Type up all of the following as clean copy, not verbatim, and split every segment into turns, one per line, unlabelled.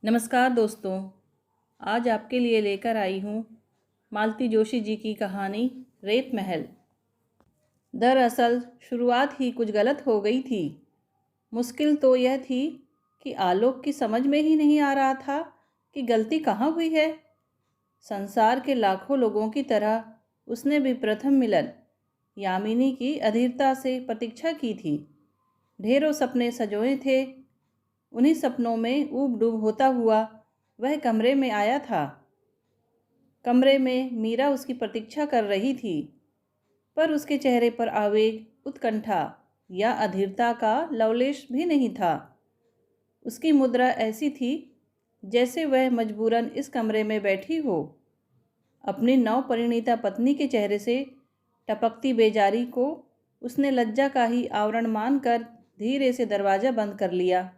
नमस्कार दोस्तों। आज आपके लिए लेकर आई हूँ मालती जोशी जी की कहानी रेत महल। दरअसल शुरुआत ही कुछ गलत हो गई थी। मुश्किल तो यह थी कि आलोक की समझ में ही नहीं आ रहा था कि गलती कहाँ हुई है। संसार के लाखों लोगों की तरह उसने भी प्रथम मिलन यामिनी की अधीरता से प्रतीक्षा की थी। ढेरों सपने सजोए थे। उन्हीं सपनों में ऊब डूब होता हुआ वह कमरे में आया था। कमरे में मीरा उसकी प्रतीक्षा कर रही थी, पर उसके चेहरे पर आवेग, उत्कंठा या अधीरता का लवलेश भी नहीं था। उसकी मुद्रा ऐसी थी जैसे वह मजबूरन इस कमरे में बैठी हो। अपनी नवपरिणीता पत्नी के चेहरे से टपकती बेजारी को उसने लज्जा का ही आवरण मानकर धीरे से दरवाज़ा बंद कर लिया।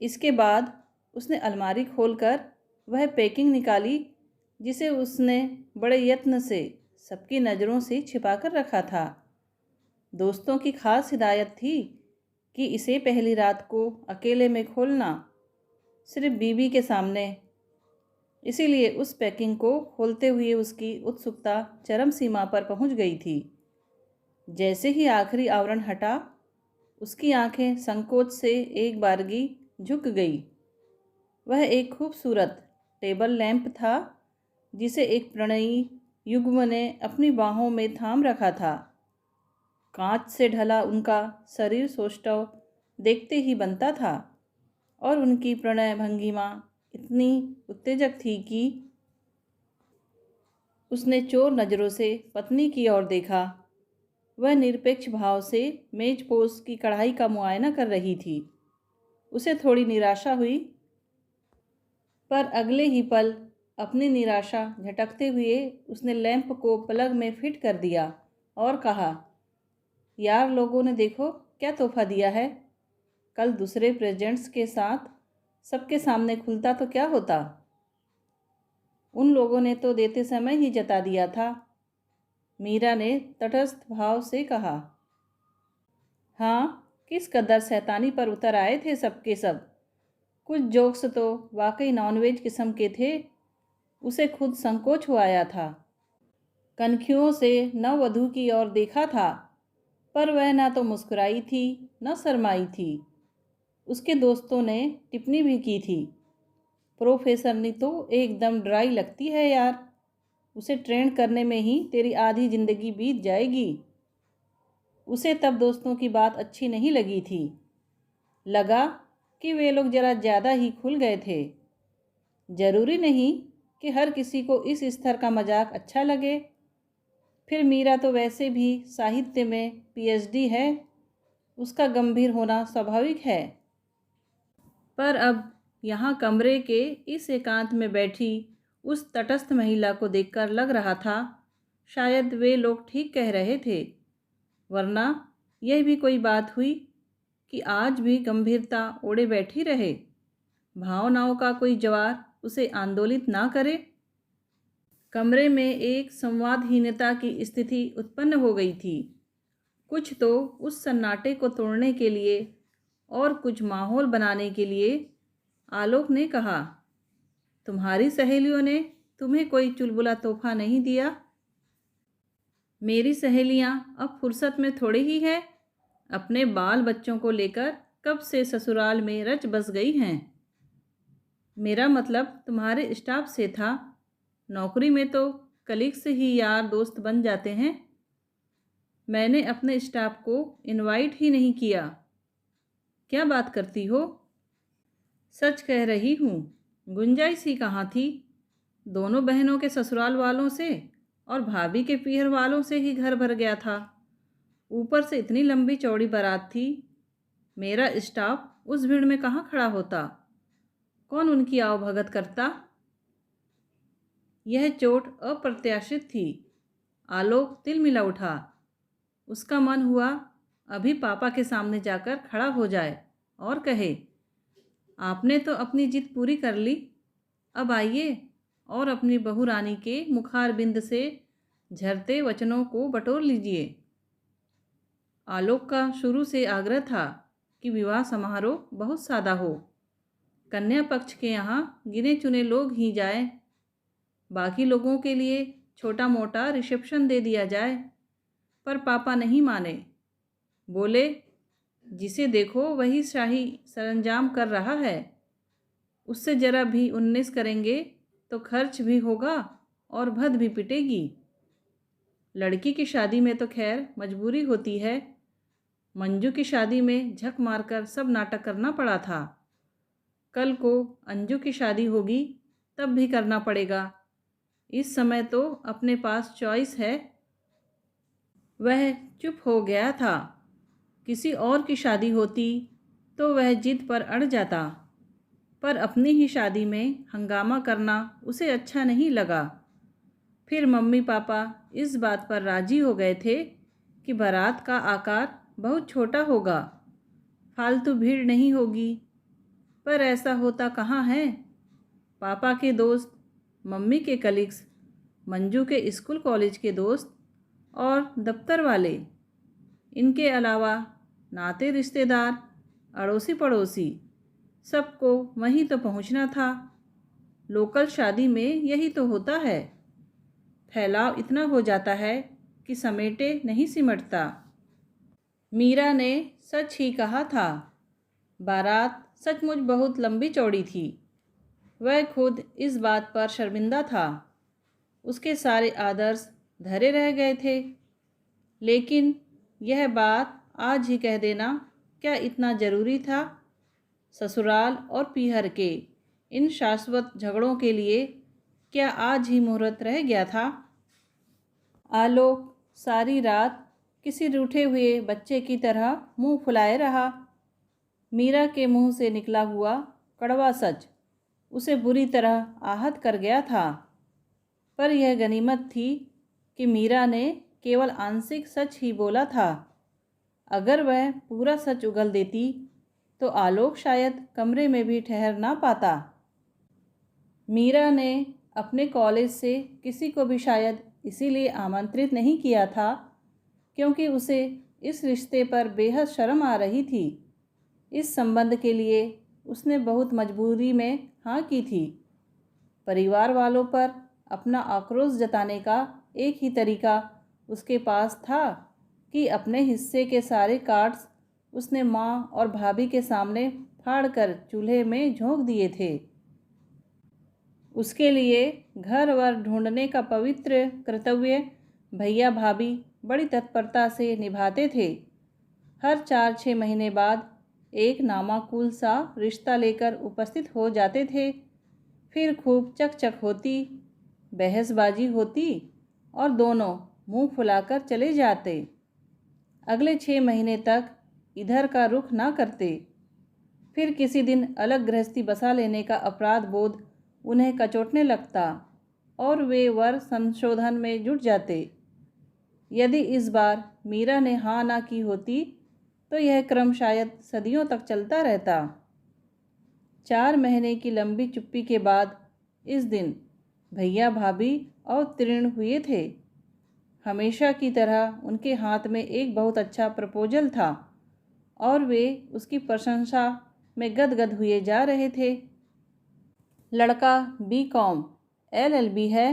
इसके बाद उसने अलमारी खोलकर वह पैकिंग निकाली जिसे उसने बड़े यत्न से सबकी नज़रों से छिपा कर रखा था। दोस्तों की खास हिदायत थी कि इसे पहली रात को अकेले में खोलना, सिर्फ बीवी के सामने। इसीलिए उस पैकिंग को खोलते हुए उसकी उत्सुकता चरम सीमा पर पहुंच गई थी। जैसे ही आखिरी आवरण हटा, उसकी आंखें संकोच से एक बारगी झुक गई। वह एक खूबसूरत टेबल लैंप था जिसे एक प्रणयी युग्म ने अपनी बाहों में थाम रखा था। कांच से ढला उनका शरीर सौष्ठव देखते ही बनता था और उनकी प्रणय भंगिमा इतनी उत्तेजक थी कि उसने चोर नज़रों से पत्नी की ओर देखा। वह निरपेक्ष भाव से मेजपोश की कढ़ाई का मुआयना कर रही थी। उसे थोड़ी निराशा हुई, पर अगले ही पल अपनी निराशा झटकते हुए उसने लैंप को प्लग में फिट कर दिया और कहा, यार लोगों ने देखो क्या तोहफा दिया है। कल दूसरे प्रेजेंट्स के साथ सबके सामने खुलता तो क्या होता। उन लोगों ने तो देते समय ही जता दिया था। मीरा ने तटस्थ भाव से कहा। हाँ, किस कदर शैतानी पर उतर आए थे सबके सब। कुछ जोक्स तो वाकई नॉनवेज किस्म के थे। उसे खुद संकोच हो आया था। कनखियों से नववधू की ओर देखा था, पर वह ना तो मुस्कुराई थी न शर्माई थी। उसके दोस्तों ने टिप्पणी भी की थी, प्रोफेसर ने तो एकदम ड्राई लगती है यार। उसे ट्रेन करने में ही तेरी आधी ज़िंदगी बीत जाएगी। उसे तब दोस्तों की बात अच्छी नहीं लगी थी। लगा कि वे लोग ज़रा ज़्यादा ही खुल गए थे। ज़रूरी नहीं कि हर किसी को इस स्तर का मजाक अच्छा लगे। फिर मीरा तो वैसे भी साहित्य में पीएचडी है, उसका गंभीर होना स्वाभाविक है। पर अब यहाँ कमरे के इस एकांत में बैठी उस तटस्थ महिला को देखकर लग रहा था शायद वे लोग ठीक कह रहे थे। वरना यह भी कोई बात हुई कि आज भी गंभीरता ओढ़े बैठी रहे, भावनाओं का कोई ज्वार उसे आंदोलित ना करे। कमरे में एक संवादहीनता की स्थिति उत्पन्न हो गई थी। कुछ तो उस सन्नाटे को तोड़ने के लिए और कुछ माहौल बनाने के लिए आलोक ने कहा, तुम्हारी सहेलियों ने तुम्हें कोई चुलबुला तोहफा नहीं दिया? मेरी सहेलियां अब फुर्सत में थोड़े ही हैं। अपने बाल बच्चों को लेकर कब से ससुराल में रच बस गई हैं। मेरा मतलब तुम्हारे स्टाफ से था। नौकरी में तो कलीग से ही यार दोस्त बन जाते हैं। मैंने अपने स्टाफ को इनवाइट ही नहीं किया। क्या बात करती हो? सच कह रही हूँ। गुंजाइश ही कहाँ थी। दोनों बहनों के ससुराल वालों से और भाभी के पीहर वालों से ही घर भर गया था। ऊपर से इतनी लंबी चौड़ी बारात थी। मेरा स्टाफ उस भीड़ में कहाँ खड़ा होता। कौन उनकी आवभगत करता। यह चोट अप्रत्याशित थी। आलोक तिलमिला उठा। उसका मन हुआ अभी पापा के सामने जाकर खड़ा हो जाए और कहे, आपने तो अपनी जिद पूरी कर ली। अब आइए और अपनी बहू रानी के मुखार बिंद से झरते वचनों को बटोर लीजिए। आलोक का शुरू से आग्रह था कि विवाह समारोह बहुत सादा हो। कन्या पक्ष के यहाँ गिने चुने लोग ही जाए, बाकी लोगों के लिए छोटा मोटा रिसेप्शन दे दिया जाए। पर पापा नहीं माने। बोले, जिसे देखो वही शाही सरंजाम कर रहा है, उससे ज़रा भी 19 करेंगे तो खर्च भी होगा और भद भी पिटेगी। लड़की की शादी में तो खैर मजबूरी होती है, मंजू की शादी में झक मारकर सब नाटक करना पड़ा था। कल को अंजू की शादी होगी तब भी करना पड़ेगा। इस समय तो अपने पास चॉइस है। वह चुप हो गया था। किसी और की शादी होती तो वह जिद पर अड़ जाता, पर अपनी ही शादी में हंगामा करना उसे अच्छा नहीं लगा। फिर मम्मी पापा इस बात पर राजी हो गए थे कि बारात का आकार बहुत छोटा होगा, फालतू भीड़ नहीं होगी। पर ऐसा होता कहाँ है। पापा के दोस्त, मम्मी के कलीग्स, मंजू के स्कूल कॉलेज के दोस्त और दफ्तर वाले, इनके अलावा नाते रिश्तेदार, अड़ोसी पड़ोसी, सबको वहीं तो पहुंचना था। लोकल शादी में यही तो होता है, फैलाव इतना हो जाता है कि समेटे नहीं सिमटता। मीरा ने सच ही कहा था। बारात सचमुच बहुत लंबी चौड़ी थी। वह खुद इस बात पर शर्मिंदा था। उसके सारे आदर्श धरे रह गए थे। लेकिन यह बात आज ही कह देना क्या इतना ज़रूरी था। ससुराल और पीहर के इन शाश्वत झगड़ों के लिए क्या आज ही मुहूर्त रह गया था। आलोक सारी रात किसी रूठे हुए बच्चे की तरह मुंह फुलाए रहा। मीरा के मुंह से निकला हुआ कड़वा सच उसे बुरी तरह आहत कर गया था। पर यह गनीमत थी कि मीरा ने केवल आंशिक सच ही बोला था। अगर वह पूरा सच उगल देती तो आलोक शायद कमरे में भी ठहर ना पाता। मीरा ने अपने कॉलेज से किसी को भी शायद इसीलिए आमंत्रित नहीं किया था क्योंकि उसे इस रिश्ते पर बेहद शर्म आ रही थी। इस संबंध के लिए उसने बहुत मजबूरी में हाँ की थी। परिवार वालों पर अपना आक्रोश जताने का एक ही तरीका उसके पास था कि अपने हिस्से के सारे कार्ड्स उसने माँ और भाभी के सामने फाड़कर चूल्हे में झोंक दिए थे। उसके लिए घर वर ढूंढने का पवित्र कर्तव्य भैया भाभी बड़ी तत्परता से निभाते थे। हर 4-6 महीने बाद एक नामाकुल सा रिश्ता लेकर उपस्थित हो जाते थे। फिर खूब चकचक होती, बहसबाजी होती और दोनों मुंह फुलाकर चले जाते। अगले 6 महीने तक इधर का रुख ना करते। फिर किसी दिन अलग गृहस्थी बसा लेने का अपराध बोध उन्हें कचोटने लगता और वे वर संशोधन में जुट जाते। यदि इस बार मीरा ने हाँ ना की होती तो यह क्रम शायद सदियों तक चलता रहता। 4 महीने की लंबी चुप्पी के बाद इस दिन भैया भाभी अवतीर्ण हुए थे। हमेशा की तरह उनके हाथ में एक बहुत अच्छा प्रपोजल था और वे उसकी प्रशंसा में गदगद हुए जा रहे थे। लड़का BCom LLB है,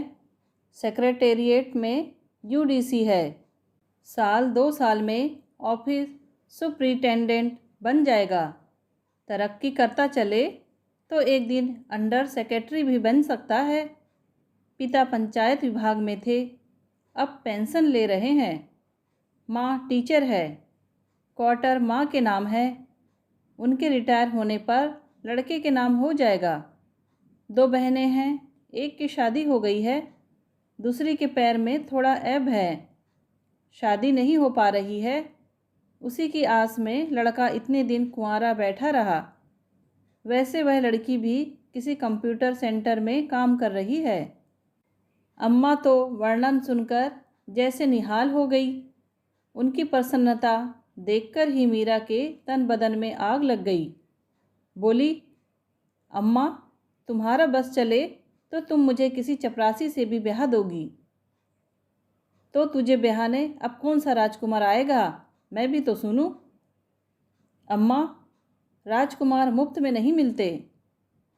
सेक्रेटेरिएट में UDC है, साल 2 साल में ऑफिस सुपरिटेंडेंट बन जाएगा। तरक्की करता चले तो एक दिन अंडर सेक्रेटरी भी बन सकता है। पिता पंचायत विभाग में थे, अब पेंशन ले रहे हैं। माँ टीचर है, क्वार्टर माँ के नाम है। उनके रिटायर होने पर लड़के के नाम हो जाएगा। 2 बहनें हैं, एक की शादी हो गई है, दूसरी के पैर में थोड़ा ऐब है, शादी नहीं हो पा रही है। उसी की आस में लड़का इतने दिन कुंवारा बैठा रहा। वैसे वह लड़की भी किसी कंप्यूटर सेंटर में काम कर रही है। अम्मा तो वर्णन सुनकर जैसे निहाल हो गई। उनकी प्रसन्नता देखकर ही मीरा के तन बदन में आग लग गई। बोली, अम्मा तुम्हारा बस चले तो तुम मुझे किसी चपरासी से भी ब्याह दोगी। तो तुझे ब्याहने अब कौन सा राजकुमार आएगा, मैं भी तो सुनूं। अम्मा, राजकुमार मुफ्त में नहीं मिलते,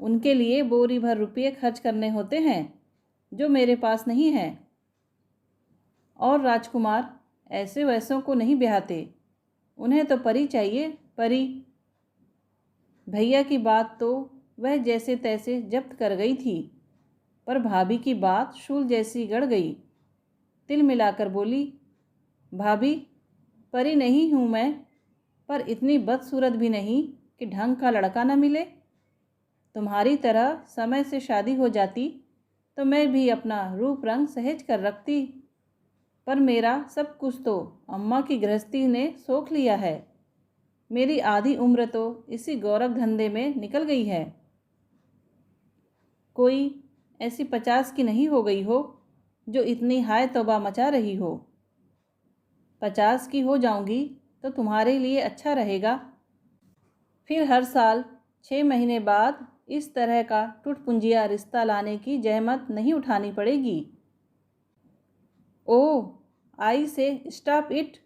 उनके लिए बोरी भर रुपये खर्च करने होते हैं जो मेरे पास नहीं हैं। और राजकुमार ऐसे वैसों को नहीं ब्याहते, उन्हें तो परी चाहिए, परी। भैया की बात तो वह जैसे तैसे जब्त कर गई थी, पर भाभी की बात शूल जैसी गड़ गई। तिल मिलाकर बोली, भाभी, परी नहीं हूँ मैं, पर इतनी बदसूरत भी नहीं कि ढंग का लड़का न मिले। तुम्हारी तरह समय से शादी हो जाती तो मैं भी अपना रूप रंग सहेज कर रखती, पर मेरा सब कुछ तो अम्मा की गृहस्थी ने सोख लिया है। मेरी आधी उम्र तो इसी गौरव धंधे में निकल गई है। कोई ऐसी 50 की नहीं हो गई हो जो इतनी हाय तौबा मचा रही हो। 50 की हो जाऊंगी तो तुम्हारे लिए अच्छा रहेगा। फिर हर साल 6 महीने बाद इस तरह का टुटपुंजिया रिश्ता लाने की जहमत नहीं उठानी पड़ेगी। ओह, आई से स्टॉप इट।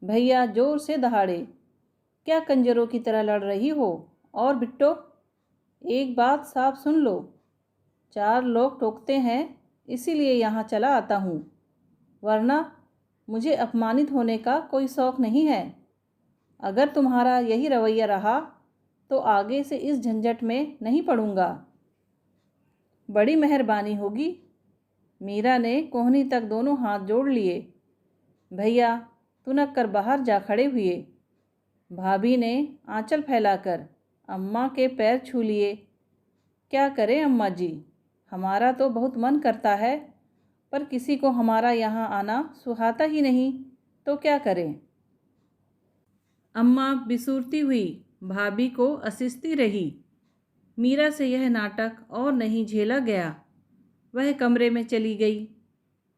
भैया जोर से दहाड़े, क्या कंजरों की तरह लड़ रही हो? और बिट्टो, एक बात साफ सुन लो, 4 लोग टोकते हैं इसीलिए यहाँ चला आता हूँ, वरना मुझे अपमानित होने का कोई शौक़ नहीं है। अगर तुम्हारा यही रवैया रहा तो आगे से इस झंझट में नहीं पड़ूंगा। बड़ी मेहरबानी होगी। मीरा ने कोहनी तक दोनों हाथ जोड़ लिए। भैया तुनक कर बाहर जा खड़े हुए। भाभी ने आंचल फैलाकर अम्मा के पैर छू लिए। क्या करें अम्मा जी, हमारा तो बहुत मन करता है, पर किसी को हमारा यहाँ आना सुहाता ही नहीं, तो क्या करें। अम्मा बिसूरती हुई भाभी को असिस्ती रही। मीरा से यह नाटक और नहीं झेला गया। वह कमरे में चली गई।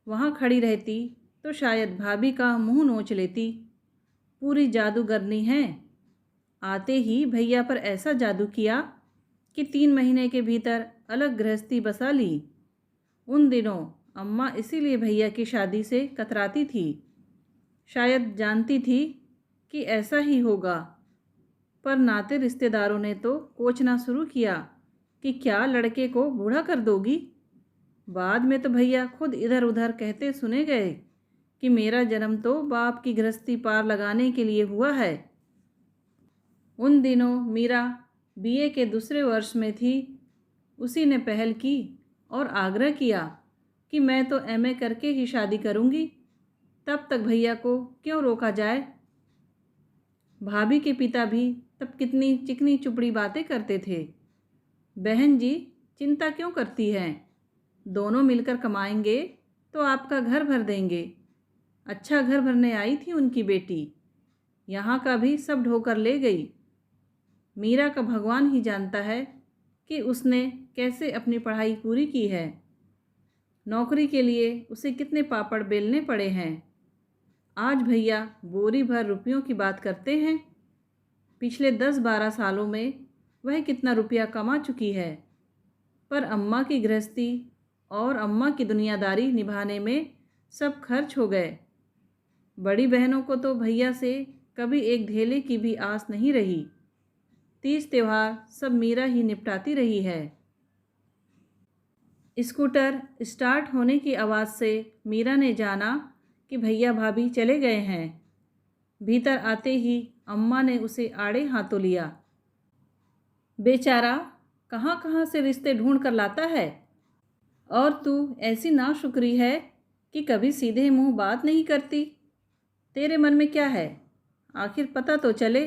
वहाँ खड़ी रहती तो शायद भाभी का मुंह नोच लेती। पूरी जादूगरनी है। आते ही भैया पर ऐसा जादू किया कि 3 महीने के भीतर अलग गृहस्थी बसा ली। उन दिनों अम्मा इसीलिए भैया की शादी से कतराती थी। शायद जानती थी कि ऐसा ही होगा, पर नाते रिश्तेदारों ने तो कोचना शुरू किया कि क्या लड़के को बूढ़ा कर दोगी। बाद में तो भैया खुद इधर उधर कहते सुने गए कि मेरा जन्म तो बाप की गृहस्थी पार लगाने के लिए हुआ है। उन दिनों मीरा बीए के दूसरे वर्ष में थी। उसी ने पहल की और आग्रह किया कि मैं तो एमए करके ही शादी करूंगी, तब तक भैया को क्यों रोका जाए। भाभी के पिता भी तब कितनी चिकनी चुपड़ी बातें करते थे। बहन जी, चिंता क्यों करती हैं, दोनों मिलकर कमाएंगे तो आपका घर भर देंगे। अच्छा घर भरने आई थी उनकी बेटी, यहाँ का भी सब ढोकर ले गई। मीरा का भगवान ही जानता है कि उसने कैसे अपनी पढ़ाई पूरी की है। नौकरी के लिए उसे कितने पापड़ बेलने पड़े हैं। आज भैया बोरी भर रुपयों की बात करते हैं। पिछले 10-12 सालों में वह कितना रुपया कमा चुकी है, पर अम्मा की गृहस्थी और अम्मा की दुनियादारी निभाने में सब खर्च हो गए। बड़ी बहनों को तो भैया से कभी एक धेले की भी आस नहीं रही। तीज त्योहार सब मीरा ही निपटाती रही है। स्कूटर स्टार्ट होने की आवाज़ से मीरा ने जाना कि भैया भाभी चले गए हैं। भीतर आते ही अम्मा ने उसे आड़े हाथों लिया। बेचारा कहाँ कहाँ से रिश्ते ढूंढ कर लाता है, और तू ऐसी नाशुक्री है कि कभी सीधे मुंह बात नहीं करती। तेरे मन में क्या है, आखिर पता तो चले।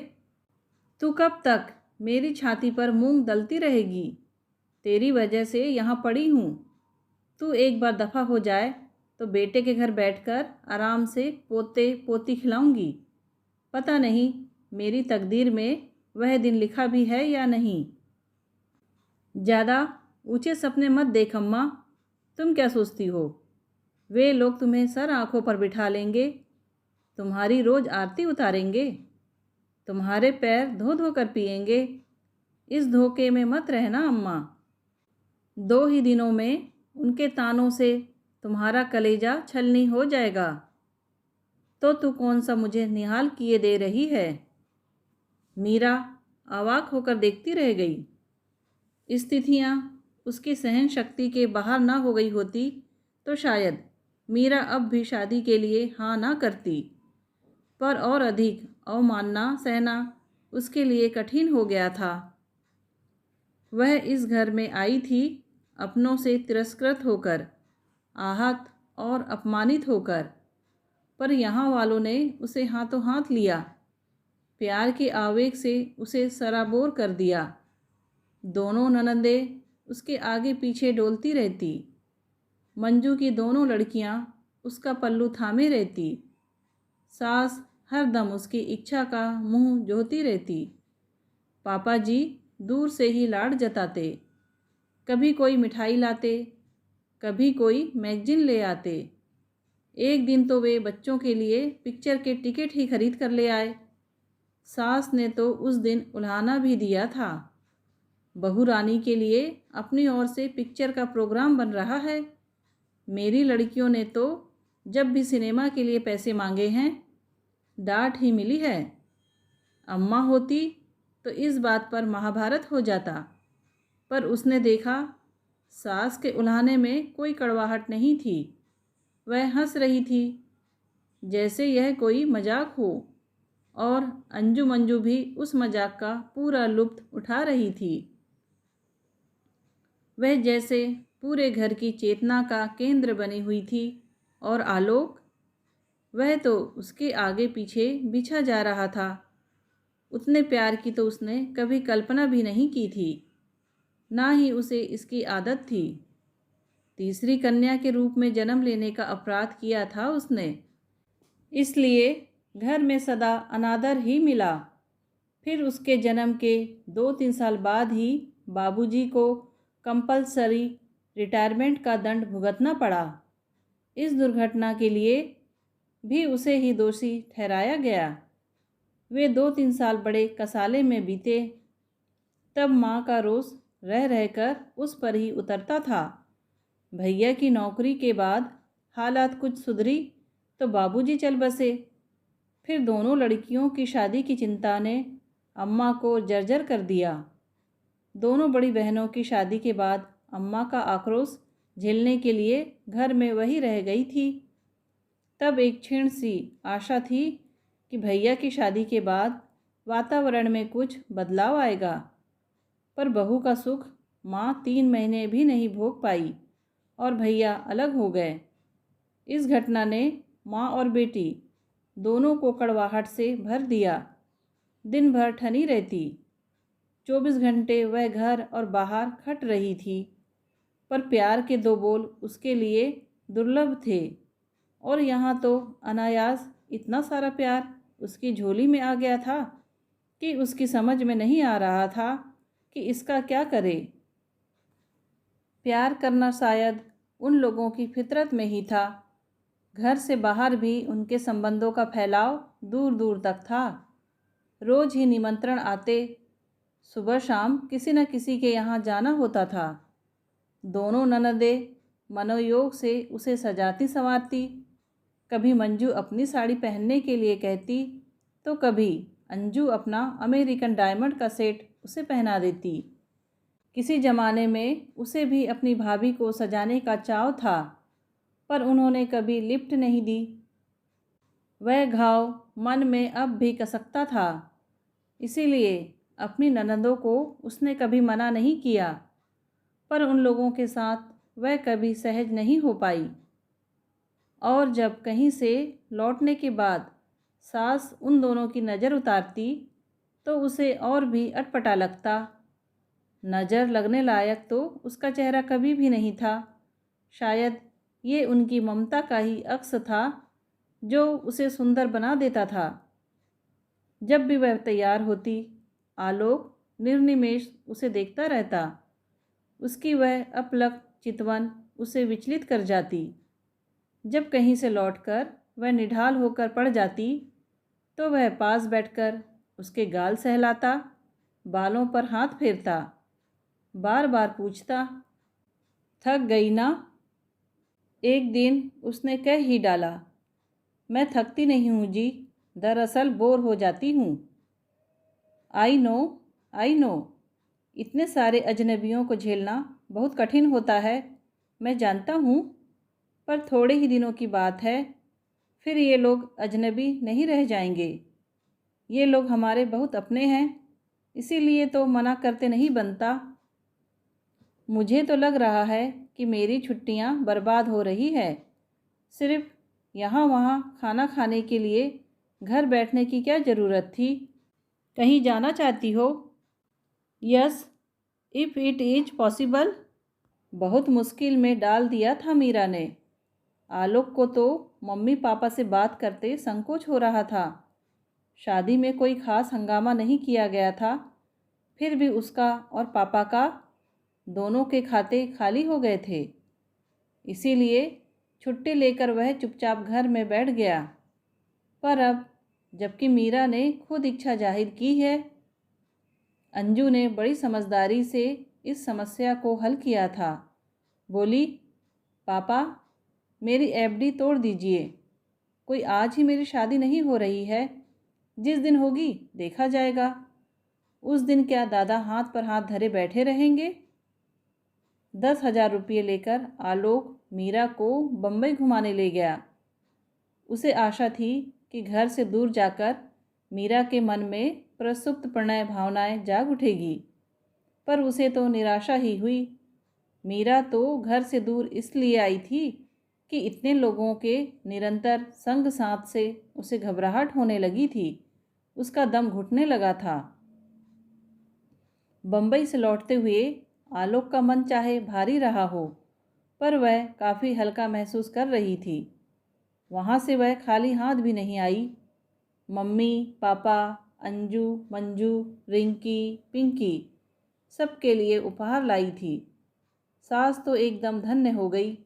तू कब तक मेरी छाती पर मूंग दलती रहेगी। तेरी वजह से यहाँ पड़ी हूँ। तू एक बार दफ़ा हो जाए तो बेटे के घर बैठकर आराम से पोते पोती खिलाऊंगी। पता नहीं मेरी तकदीर में वह दिन लिखा भी है या नहीं। ज़्यादा ऊंचे सपने मत देख अम्मा। तुम क्या सोचती हो, वे लोग तुम्हें सर आँखों पर बिठा लेंगे, तुम्हारी रोज़ आरती उतारेंगे, तुम्हारे पैर धो धो कर पिएंगे। इस धोखे में मत रहना अम्मा। 2 ही दिनों में उनके तानों से तुम्हारा कलेजा छलनी हो जाएगा। तो तू कौन सा मुझे निहाल किए दे रही है। मीरा अवाक होकर देखती रह गई। स्थितियाँ उसकी सहन शक्ति के बाहर ना हो गई होती तो शायद मीरा अब भी शादी के लिए हाँ ना करती। पर और अधिक अवमानना सहना उसके लिए कठिन हो गया था। वह इस घर में आई थी अपनों से तिरस्कृत होकर, आहत और अपमानित होकर, पर यहाँ वालों ने उसे हाथों हाथ लिया, प्यार के आवेग से उसे सराबोर कर दिया। दोनों ननंदें उसके आगे पीछे डोलती रहती, मंजू की दोनों लड़कियां उसका पल्लू थामे रहती, सास हर दम उसकी इच्छा का मुंह जोहती रहती। पापा जी दूर से ही लाड जताते, कभी कोई मिठाई लाते, कभी कोई मैगजीन ले आते। एक दिन तो वे बच्चों के लिए पिक्चर के टिकट ही खरीद कर ले आए। सास ने तो उस दिन उल्हाना भी दिया था, बहू रानी के लिए अपनी ओर से पिक्चर का प्रोग्राम बन रहा है। मेरी लड़कियों ने तो जब भी सिनेमा के लिए पैसे मांगे हैं डांट ही मिली है। अम्मा होती तो इस बात पर महाभारत हो जाता, पर उसने देखा सास के उल्हाने में कोई कड़वाहट नहीं थी। वह हंस रही थी जैसे यह कोई मजाक हो, और अंजू मंजू भी उस मजाक का पूरा लुत्फ उठा रही थी। वह जैसे पूरे घर की चेतना का केंद्र बनी हुई थी, और आलोक वह तो उसके आगे पीछे बिछा जा रहा था। उतने प्यार की तो उसने कभी कल्पना भी नहीं की थी, ना ही उसे इसकी आदत थी। तीसरी कन्या के रूप में जन्म लेने का अपराध किया था उसने, इसलिए घर में सदा अनादर ही मिला। फिर उसके जन्म के 2-3 साल बाद ही बाबूजी को कंपलसरी रिटायरमेंट का दंड भुगतना पड़ा। इस दुर्घटना के लिए भी उसे ही दोषी ठहराया गया। वे 2-3 साल बड़े कसाले में बीते। तब माँ का रोष रह रहकर उस पर ही उतरता था। भैया की नौकरी के बाद हालात कुछ सुधरी तो बाबूजी चल बसे। फिर दोनों लड़कियों की शादी की चिंता ने अम्मा को जर्जर कर दिया। दोनों बड़ी बहनों की शादी के बाद अम्मा का आक्रोश झेलने के लिए घर में वही रह गई थी। तब एक क्षीण सी आशा थी कि भैया की शादी के बाद वातावरण में कुछ बदलाव आएगा, पर बहू का सुख माँ 3 महीने भी नहीं भोग पाई और भैया अलग हो गए। इस घटना ने माँ और बेटी दोनों को कड़वाहट से भर दिया। दिन भर ठनी रहती, 24 घंटे वह घर और बाहर खट रही थी, पर प्यार के 2 बोल उसके लिए दुर्लभ थे। और यहाँ तो अनायास इतना सारा प्यार उसकी झोली में आ गया था कि उसकी समझ में नहीं आ रहा था कि इसका क्या करे। प्यार करना शायद उन लोगों की फितरत में ही था। घर से बाहर भी उनके संबंधों का फैलाव दूर दूर तक था। रोज ही निमंत्रण आते, सुबह शाम किसी न किसी के यहाँ जाना होता था। दोनों ननदें मनोयोग से उसे सजाती संवारती। कभी मंजू अपनी साड़ी पहनने के लिए कहती तो कभी अंजू अपना अमेरिकन डायमंड का सेट उसे पहना देती। किसी ज़माने में उसे भी अपनी भाभी को सजाने का चाव था, पर उन्होंने कभी लिफ्ट नहीं दी। वह घाव मन में अब भी कसकता था, इसीलिए अपनी ननदों को उसने कभी मना नहीं किया, पर उन लोगों के साथ वह कभी सहज नहीं हो पाई। और जब कहीं से लौटने के बाद सास उन दोनों की नज़र उतारती तो उसे और भी अटपटा लगता। नज़र लगने लायक तो उसका चेहरा कभी भी नहीं था। शायद ये उनकी ममता का ही अक्स था जो उसे सुंदर बना देता था। जब भी वह तैयार होती, आलोक निर्निमेष उसे देखता रहता। उसकी वह अपलक चितवन उसे विचलित कर जाती। जब कहीं से लौटकर वह निढाल होकर पड़ जाती तो वह पास बैठकर उसके गाल सहलाता, बालों पर हाथ फेरता, बार बार पूछता, थक गई ना? एक दिन उसने कह ही डाला, मैं थकती नहीं हूँ जी, दरअसल बोर हो जाती हूँ। आई नो, इतने सारे अजनबियों को झेलना बहुत कठिन होता है, मैं जानता हूँ, पर थोड़े ही दिनों की बात है, फिर ये लोग अजनबी नहीं रह जाएंगे। ये लोग हमारे बहुत अपने हैं, इसीलिए तो मना करते नहीं बनता। मुझे तो लग रहा है कि मेरी छुट्टियाँ बर्बाद हो रही है। सिर्फ यहाँ वहाँ खाना खाने के लिए घर बैठने की क्या ज़रूरत थी? कहीं जाना चाहती हो? Yes, if it is possible. बहुत मुश्किल में डाल दिया था मीरा ने। आलोक को तो मम्मी पापा से बात करते संकोच हो रहा था। शादी में कोई ख़ास हंगामा नहीं किया गया था, फिर भी उसका और पापा का दोनों के खाते खाली हो गए थे। इसीलिए छुट्टी लेकर वह चुपचाप घर में बैठ गया। पर अब जबकि मीरा ने खुद इच्छा जाहिर की है, अंजू ने बड़ी समझदारी से इस समस्या को हल किया था। बोली, पापा, मेरी एफडी तोड़ दीजिए। कोई आज ही मेरी शादी नहीं हो रही है, जिस दिन होगी देखा जाएगा। उस दिन क्या दादा हाथ पर हाथ धरे बैठे रहेंगे? 10,000 रुपये लेकर आलोक मीरा को बम्बई घुमाने ले गया। उसे आशा थी कि घर से दूर जाकर मीरा के मन में प्रसुप्त प्रणय भावनाएं जाग उठेगी, पर उसे तो निराशा ही हुई। मीरा तो घर से दूर इसलिए आई थी कि इतने लोगों के निरंतर संग साथ से उसे घबराहट होने लगी थी, उसका दम घुटने लगा था। बम्बई से लौटते हुए आलोक का मन चाहे भारी रहा हो, पर वह काफ़ी हल्का महसूस कर रही थी। वहाँ से वह खाली हाथ भी नहीं आई। मम्मी, पापा, अंजू, मंजू, रिंकी, पिंकी सबके लिए उपहार लाई थी। सास तो एकदम धन्य हो गई।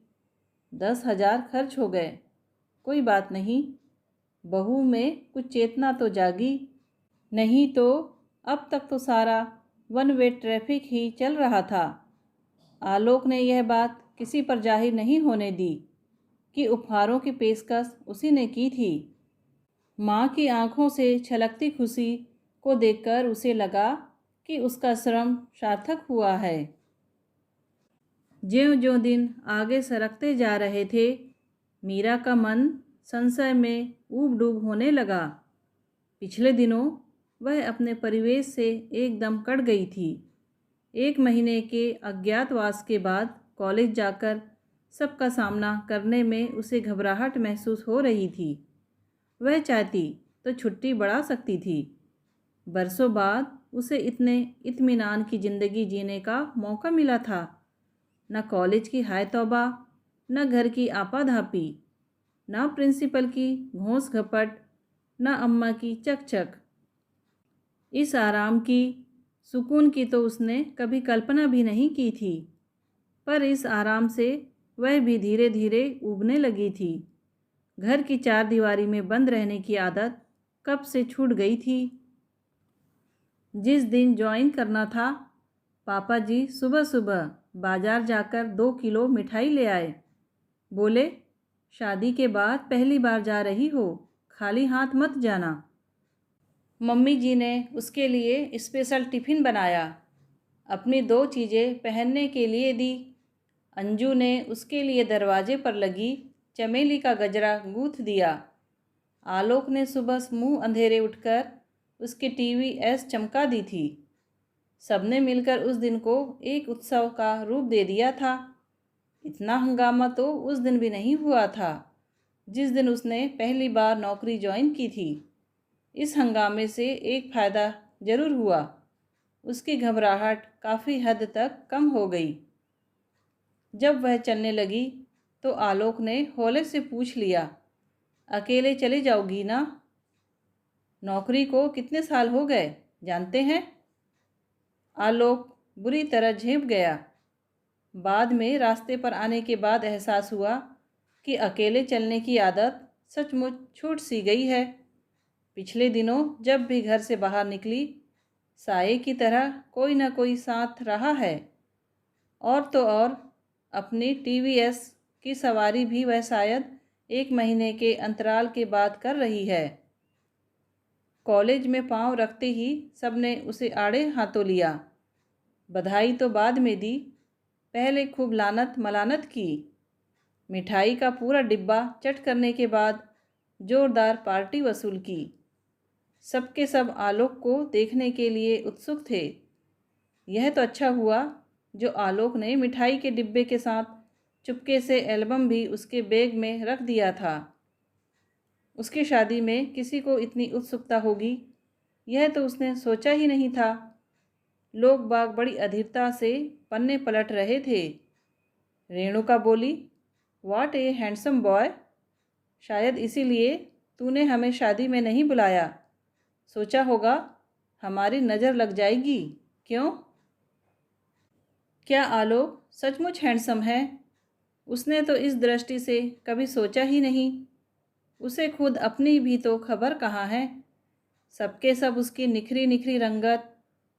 10,000 खर्च हो गए, कोई बात नहीं, बहू में कुछ चेतना तो जागी। नहीं तो अब तक तो सारा वन वे ट्रैफिक ही चल रहा था। आलोक ने यह बात किसी पर जाहिर नहीं होने दी कि उपहारों की पेशकश उसी ने की थी। माँ की आंखों से छलकती खुशी को देखकर उसे लगा कि उसका श्रम सार्थक हुआ है। ज्यों-ज्यों दिन आगे सरकते जा रहे थे, मीरा का मन संशय में ऊब-डूब होने लगा। पिछले दिनों वह अपने परिवेश से एकदम कट गई थी। 1 महीने के अज्ञातवास के बाद कॉलेज जाकर सबका सामना करने में उसे घबराहट महसूस हो रही थी। वह चाहती तो छुट्टी बढ़ा सकती थी। बरसों बाद उसे इतने इत्मीनान की ज़िंदगी जीने का मौका मिला था। न कॉलेज की हाय तौबा, न घर की आपाधापी, न प्रिंसिपल की घोंस घपट, न अम्मा की चक-चक। इस आराम की, सुकून की तो उसने कभी कल्पना भी नहीं की थी। पर इस आराम से वह भी धीरे धीरे ऊबने लगी थी। घर की चारदीवारी में बंद रहने की आदत कब से छूट गई थी। जिस दिन ज्वाइन करना था, पापा जी सुबह सुबह बाजार जाकर 2 किलो मिठाई ले आए। बोले, शादी के बाद पहली बार जा रही हो, खाली हाथ मत जाना। मम्मी जी ने उसके लिए स्पेशल टिफ़िन बनाया, अपनी 2 चीज़ें पहनने के लिए दी। अंजू ने उसके लिए दरवाजे पर लगी चमेली का गजरा गूँथ दिया। आलोक ने सुबह मुँह अंधेरे उठकर उसकी टीवी ऐस चमका दी थी। सबने मिलकर उस दिन को एक उत्सव का रूप दे दिया था। इतना हंगामा तो उस दिन भी नहीं हुआ था, जिस दिन उसने पहली बार नौकरी ज्वाइन की थी। इस हंगामे से एक फ़ायदा ज़रूर हुआ, उसकी घबराहट काफ़ी हद तक कम हो गई। जब वह चलने लगी तो आलोक ने हौले से पूछ लिया, अकेले चले जाओगी ना? नौकरी को कितने साल हो गए जानते हैं? आलोक बुरी तरह झेंप गया। बाद में रास्ते पर आने के बाद एहसास हुआ कि अकेले चलने की आदत सचमुच छूट सी गई है। पिछले दिनों जब भी घर से बाहर निकली, साये की तरह कोई न कोई साथ रहा है। और तो और अपनी टीवीएस की सवारी भी वह शायद 1 महीने के अंतराल के बाद कर रही है। कॉलेज में पाँव रखते ही सबने उसे आड़े हाथों लिया। बधाई तो बाद में दी, पहले खूब लानत मलानत की। मिठाई का पूरा डिब्बा चट करने के बाद जोरदार पार्टी वसूल की। सबके सब आलोक को देखने के लिए उत्सुक थे। यह तो अच्छा हुआ जो आलोक ने मिठाई के डिब्बे के साथ चुपके से एल्बम भी उसके बैग में रख दिया था। उसकी शादी में किसी को इतनी उत्सुकता होगी, यह तो उसने सोचा ही नहीं था। लोग बाग बड़ी अधीरता से पन्ने पलट रहे थे। रेणुका बोली, व्हाट ए हैंडसम बॉय। शायद इसीलिए तूने हमें शादी में नहीं बुलाया। सोचा होगा हमारी नज़र लग जाएगी, क्यों? क्या आलोक सचमुच हैंडसम है? उसने तो इस दृष्टि से कभी सोचा ही नहीं। उसे खुद अपनी भी तो खबर कहाँ है। सबके सब उसकी निखरी निखरी रंगत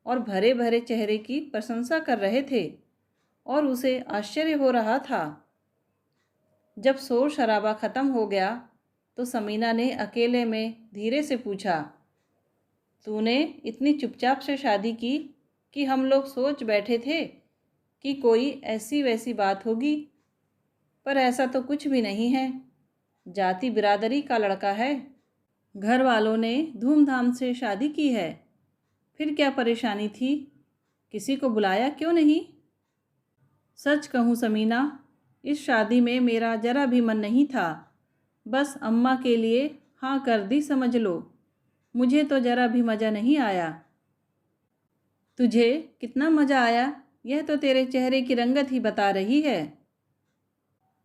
और भरे भरे चेहरे की प्रशंसा कर रहे थे और उसे आश्चर्य हो रहा था। जब शोर शराबा ख़त्म हो गया तो समीना ने अकेले में धीरे से पूछा, तूने इतनी चुपचाप से शादी की कि हम लोग सोच बैठे थे कि कोई ऐसी वैसी बात होगी, पर ऐसा तो कुछ भी नहीं है। जाति बिरादरी का लड़का है, घर वालों ने धूमधाम से शादी की है। फिर क्या परेशानी थी? किसी को बुलाया क्यों नहीं? सच कहूँ समीना, इस शादी में मेरा जरा भी मन नहीं था। बस अम्मा के लिए हाँ कर दी समझ लो। मुझे तो जरा भी मज़ा नहीं आया। तुझे कितना मज़ा आया यह तो तेरे चेहरे की रंगत ही बता रही है।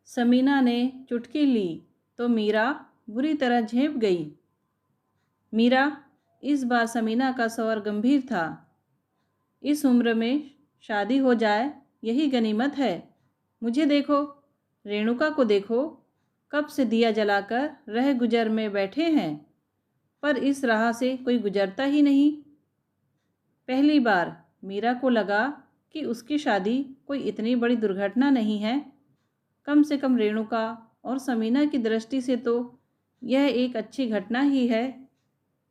समीना ने चुटकी ली तो मीरा बुरी तरह झेंप गई। मीरा, इस बार समीना का स्वर गंभीर था। इस उम्र में शादी हो जाए यही गनीमत है। मुझे देखो, रेणुका को देखो, कब से दिया जलाकर रह गुजर में बैठे हैं, पर इस राह से कोई गुजरता ही नहीं। पहली बार मीरा को लगा कि उसकी शादी कोई इतनी बड़ी दुर्घटना नहीं है। कम से कम रेणुका और समीना की दृष्टि से तो यह एक अच्छी घटना ही है।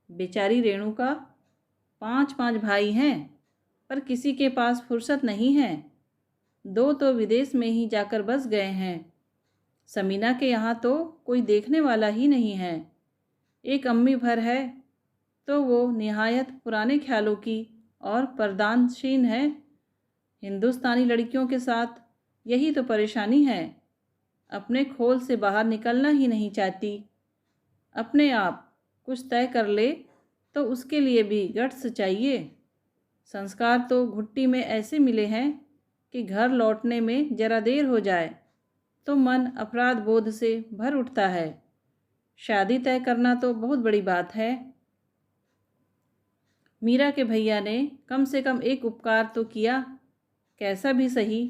बेचारी रेणुका, 5 भाई हैं, पर किसी के पास फुर्सत नहीं है। 2 तो विदेश में ही जाकर बस गए हैं। समीना के यहाँ तो कोई देखने वाला ही नहीं है। एक अम्मी भर है, तो वो निहायत पुराने ख्यालों की और पर्दानशीन है। हिंदुस्तानी लड़कियों के साथ यही तो परेशानी है, अपने खोल से बाहर निकलना ही नहीं चाहती। अपने आप कुछ तय कर ले तो उसके लिए भी गट्स चाहिए। संस्कार तो घुट्टी में ऐसे मिले हैं कि घर लौटने में जरा देर हो जाए तो मन अपराध बोध से भर उठता है। शादी तय करना तो बहुत बड़ी बात है। मीरा के भैया ने कम से कम एक उपकार तो किया, कैसा भी सही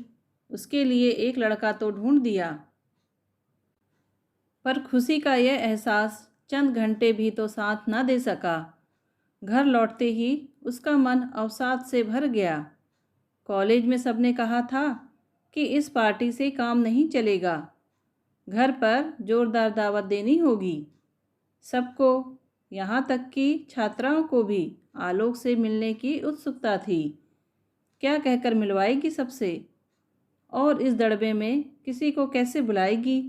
उसके लिए एक लड़का तो ढूंढ दिया। पर खुशी का यह एहसास चंद घंटे भी तो साथ न दे सका। घर लौटते ही उसका मन अवसाद से भर गया। कॉलेज में सबने कहा था कि इस पार्टी से काम नहीं चलेगा, घर पर जोरदार दावत देनी होगी। सबको, यहाँ तक कि छात्राओं को भी आलोक से मिलने की उत्सुकता थी। क्या कहकर मिलवाएगी सबसे? और इस दड़बे में किसी को कैसे बुलाएगी?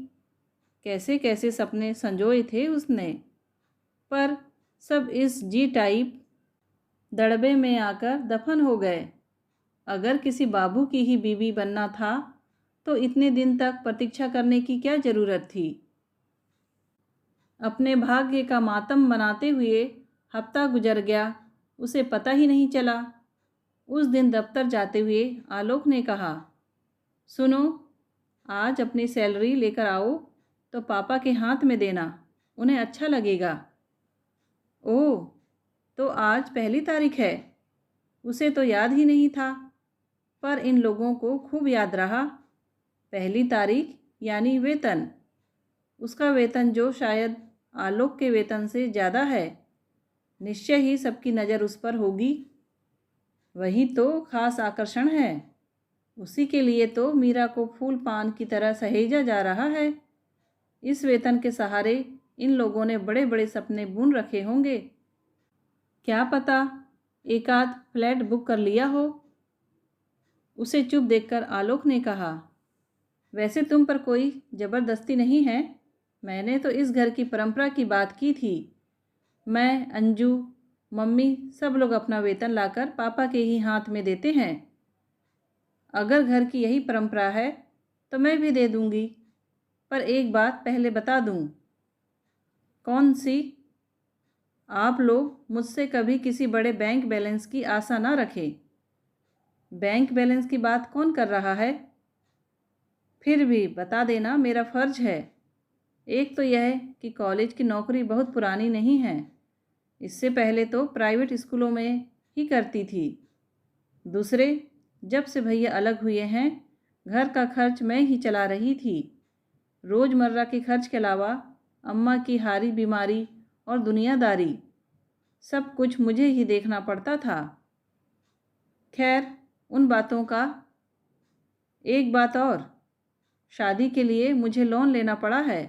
कैसे कैसे सपने संजोए थे उसने, पर सब इस जी टाइप दड़बे में आकर दफन हो गए। अगर किसी बाबू की ही बीवी बनना था तो इतने दिन तक प्रतीक्षा करने की क्या ज़रूरत थी? अपने भाग्य का मातम मनाते हुए हफ्ता गुजर गया, उसे पता ही नहीं चला। उस दिन दफ्तर जाते हुए आलोक ने कहा, सुनो, आज अपनी सैलरी लेकर आओ तो पापा के हाथ में देना, उन्हें अच्छा लगेगा। ओह, तो आज 1 तारीख है। उसे तो याद ही नहीं था, पर इन लोगों को खूब याद रहा। 1 तारीख यानी वेतन। उसका वेतन जो शायद आलोक के वेतन से ज़्यादा है। निश्चय ही सबकी नज़र उस पर होगी। वही तो खास आकर्षण है। उसी के लिए तो मीरा को फूल पान की तरह सहेजा जा रहा है। इस वेतन के सहारे इन लोगों ने बड़े बड़े सपने बुन रखे होंगे। क्या पता एक आध फ्लैट बुक कर लिया हो। उसे चुप देखकर आलोक ने कहा, वैसे तुम पर कोई ज़बरदस्ती नहीं है। मैंने तो इस घर की परंपरा की बात की थी। मैं, अंजू, मम्मी सब लोग अपना वेतन लाकर पापा के ही हाथ में देते हैं। अगर घर की यही परंपरा है तो मैं भी दे दूंगी। पर एक बात पहले बता दूं। कौन सी? आप लोग मुझसे कभी किसी बड़े बैंक बैलेंस की आशा ना रखें। बैंक बैलेंस की बात कौन कर रहा है? फिर भी बता देना मेरा फ़र्ज है। एक तो यह कि कॉलेज की नौकरी बहुत पुरानी नहीं है। इससे पहले तो प्राइवेट स्कूलों में ही करती थी। दूसरे, जब से भैया अलग हुए हैं घर का खर्च मैं ही चला रही थी। रोज़मर्रा के खर्च के अलावा अम्मा की हारी बीमारी और दुनियादारी सब कुछ मुझे ही देखना पड़ता था। खैर, उन बातों का। एक बात और, शादी के लिए मुझे लोन लेना पड़ा है।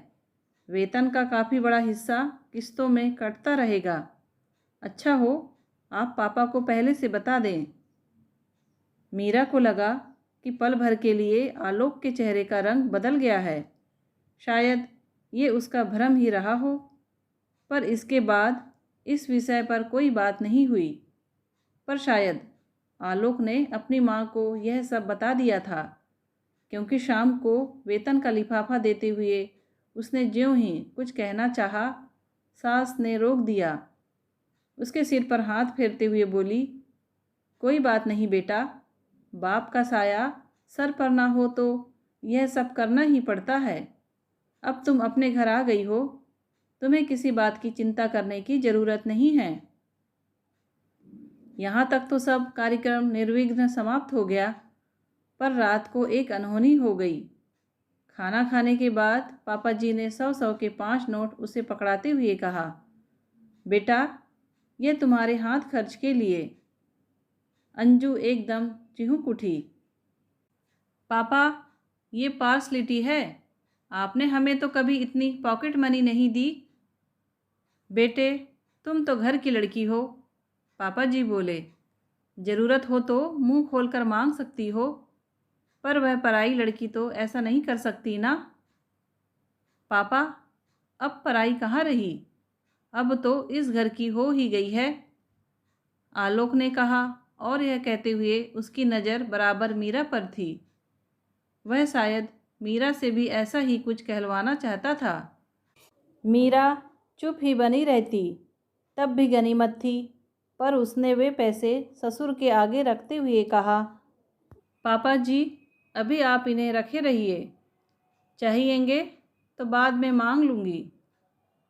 वेतन का काफ़ी बड़ा हिस्सा किस्तों में कटता रहेगा। अच्छा हो आप पापा को पहले से बता दें। मीरा को लगा कि पल भर के लिए आलोक के चेहरे का रंग बदल गया है। शायद ये उसका भ्रम ही रहा हो। पर इसके बाद इस विषय पर कोई बात नहीं हुई। पर शायद आलोक ने अपनी माँ को यह सब बता दिया था, क्योंकि शाम को वेतन का लिफाफा देते हुए उसने ज्यों ही कुछ कहना चाहा, सास ने रोक दिया। उसके सिर पर हाथ फेरते हुए बोली, कोई बात नहीं बेटा, बाप का साया सर पर ना हो तो यह सब करना ही पड़ता है। अब तुम अपने घर आ गई हो, तुम्हें किसी बात की चिंता करने की ज़रूरत नहीं है। यहाँ तक तो सब कार्यक्रम निर्विघ्न समाप्त हो गया, पर रात को एक अनहोनी हो गई। खाना खाने के बाद पापा जी ने 100-100 के 5 नोट उसे पकड़ाते हुए कहा, बेटा ये तुम्हारे हाथ खर्च के लिए। अंजू एकदम चिहुक उठी। पापा, ये पार्सलिटी है। आपने हमें तो कभी इतनी पॉकेट मनी नहीं दी। बेटे, तुम तो घर की लड़की हो, पापा जी बोले। ज़रूरत हो तो मुंह खोलकर मांग सकती हो, पर वह पराई लड़की तो ऐसा नहीं कर सकती ना। पापा, अब पराई कहाँ रही, अब तो इस घर की हो ही गई है, आलोक ने कहा। और यह कहते हुए उसकी नज़र बराबर मीरा पर थी। वह शायद मीरा से भी ऐसा ही कुछ कहलवाना चाहता था। मीरा चुप ही बनी रहती तब भी गनीमत थी, पर उसने वे पैसे ससुर के आगे रखते हुए कहा, पापा जी अभी आप इन्हें रखे रहिए, चाहिएंगे तो बाद में मांग लूँगी।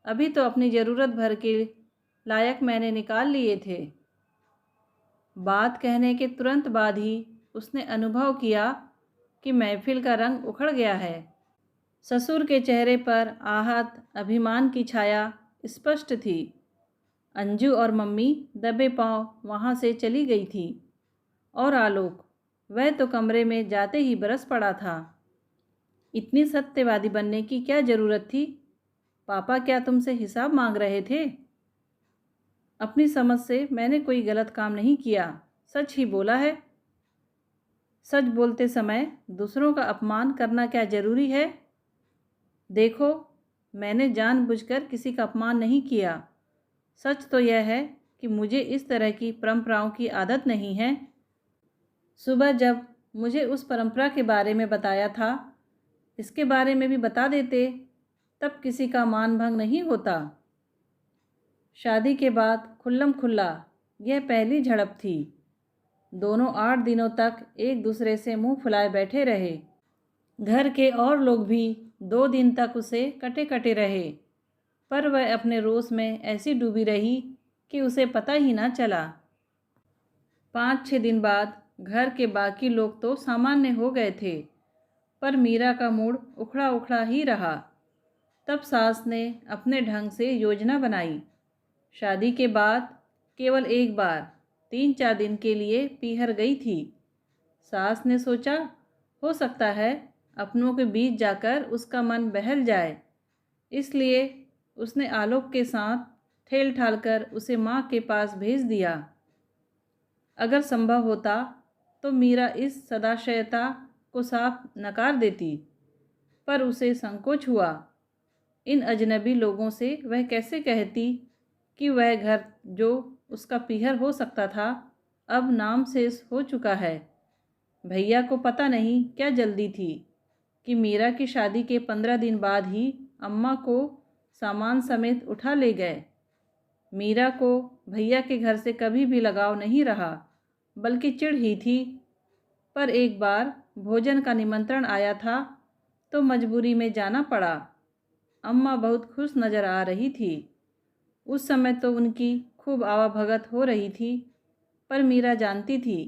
अभी तो अपनी ज़रूरत भर के लायक मैंने निकाल लिए थे। बात कहने के तुरंत बाद ही उसने अनुभव किया कि महफिल का रंग उखड़ गया है। ससुर के चेहरे पर आहत अभिमान की छाया स्पष्ट थी। अंजू और मम्मी दबे पांव वहाँ से चली गई थी, और आलोक, वह तो कमरे में जाते ही बरस पड़ा था। इतनी सत्यवादी बनने की क्या ज़रूरत थी? पापा क्या तुमसे हिसाब मांग रहे थे? अपनी समझ से मैंने कोई गलत काम नहीं किया, सच ही बोला है। सच बोलते समय दूसरों का अपमान करना क्या ज़रूरी है? देखो, मैंने जानबूझकर किसी का अपमान नहीं किया। सच तो यह है कि मुझे इस तरह की परंपराओं की आदत नहीं है। सुबह जब मुझे उस परंपरा के बारे में बताया था, इसके बारे में भी बता देते, तब किसी का मान भंग नहीं होता। शादी के बाद खुल्लम खुल्ला यह पहली झड़प थी। दोनों 8 दिनों तक एक दूसरे से मुंह फुलाए बैठे रहे। घर के और लोग भी 2 दिन तक उसे कटे कटे रहे, पर वह अपने रोष में ऐसी डूबी रही कि उसे पता ही ना चला। 5-6 दिन बाद घर के बाकी लोग तो सामान्य हो गए थे, पर मीरा का मूड उखड़ा उखड़ा ही रहा। तब सास ने अपने ढंग से योजना बनाई। शादी के बाद केवल एक बार 3-4 दिन के लिए पीहर गई थी। सास ने सोचा, हो सकता है अपनों के बीच जाकर उसका मन बहल जाए, इसलिए उसने आलोक के साथ ठेल ठाल कर उसे माँ के पास भेज दिया। अगर संभव होता तो मीरा इस सदाशयता को साफ नकार देती, पर उसे संकोच हुआ। इन अजनबी लोगों से वह कैसे कहती कि वह घर जो उसका पीहर हो सकता था अब नामशेष हो चुका है। भैया को पता नहीं क्या जल्दी थी कि मीरा की शादी के 15 दिन बाद ही अम्मा को सामान समेत उठा ले गए। मीरा को भैया के घर से कभी भी लगाव नहीं रहा, बल्कि चिढ़ ही थी। पर एक बार भोजन का निमंत्रण आया था तो मजबूरी में जाना पड़ा। अम्मा बहुत खुश नज़र आ रही थी। उस समय तो उनकी खूब आवाभगत हो रही थी, पर मीरा जानती थी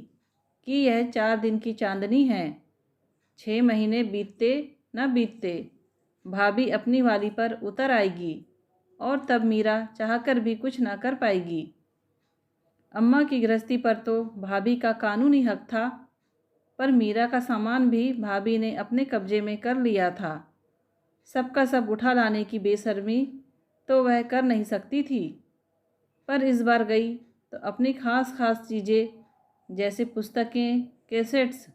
कि यह 4 दिन की चांदनी है। 6 महीने बीतते न बीतते भाभी अपनी वाली पर उतर आएगी और तब मीरा चाहकर भी कुछ न कर पाएगी। अम्मा की गृहस्थी पर तो भाभी का कानूनी हक था, पर मीरा का सामान भी भाभी ने अपने कब्जे में कर लिया था। सबका सब उठा लाने की बेशर्मी तो वह कर नहीं सकती थी, पर इस बार गई तो अपनी खास खास चीज़ें जैसे पुस्तकें, कैसेट्स,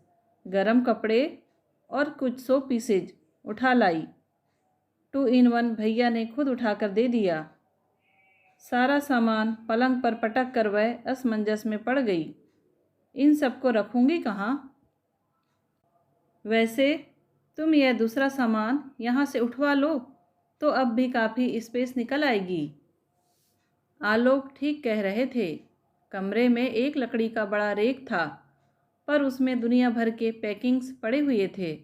गरम कपड़े और कुछ 100 पीसेज उठा लाई। 2 in 1 भैया ने खुद उठाकर दे दिया। सारा सामान पलंग पर पटक कर वह असमंजस में पड़ गई। इन सबको रखूंगी कहाँ? वैसे तुम यह दूसरा सामान यहाँ से उठवा लो तो अब भी काफ़ी स्पेस निकल आएगी। आलोक ठीक कह रहे थे। कमरे में एक लकड़ी का बड़ा रेक था, पर उसमें दुनिया भर के पैकिंग्स पड़े हुए थे।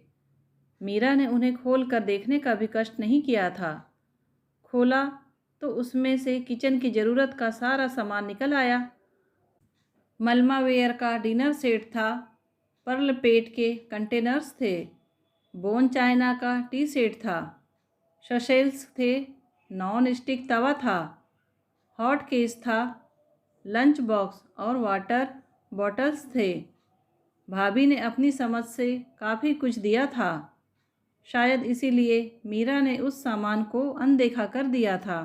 मीरा ने उन्हें खोल कर देखने का भी कष्ट नहीं किया था। खोला तो उसमें से किचन की ज़रूरत का सारा सामान निकल आया। मलमा वेयर का डिनर सेट था, पर्ल पेट के कंटेनर्स थे, बोन चाइना का टी सेट था, शशेल्स थे, नॉन स्टिक तवा था, हॉट केस था, लंच बॉक्स और वाटर बॉटल्स थे। भाभी ने अपनी समझ से काफ़ी कुछ दिया था। शायद इसीलिए मीरा ने उस सामान को अनदेखा कर दिया था।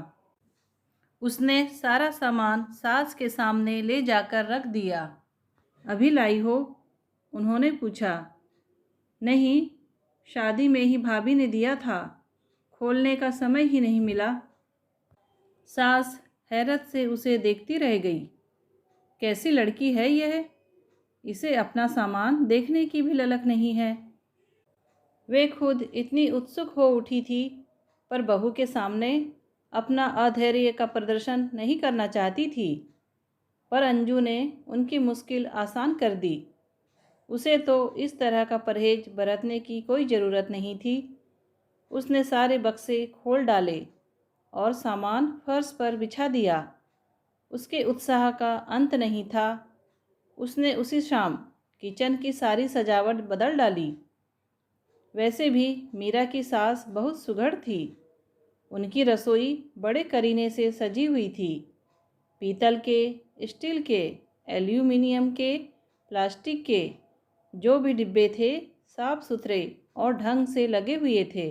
उसने सारा सामान सास के सामने ले जाकर रख दिया। अभी लाई हो? उन्होंने पूछा। नहीं, शादी में ही भाभी ने दिया था, खोलने का समय ही नहीं मिला। सास हैरत से उसे देखती रह गई। कैसी लड़की है यह? इसे अपना सामान देखने की भी ललक नहीं है। वे खुद इतनी उत्सुक हो उठी थी, पर बहू के सामने अपना अधैर्य का प्रदर्शन नहीं करना चाहती थी। पर अंजू ने उनकी मुश्किल आसान कर दी। उसे तो इस तरह का परहेज बरतने की कोई ज़रूरत नहीं थी। उसने सारे बक्से खोल डाले और सामान फर्श पर बिछा दिया। उसके उत्साह का अंत नहीं था। उसने उसी शाम किचन की सारी सजावट बदल डाली। वैसे भी मीरा की सास बहुत सुघड़ थी। उनकी रसोई बड़े करीने से सजी हुई थी। पीतल के, स्टील के, एल्यूमिनियम के, प्लास्टिक के जो भी डिब्बे थे साफ सुथरे और ढंग से लगे हुए थे।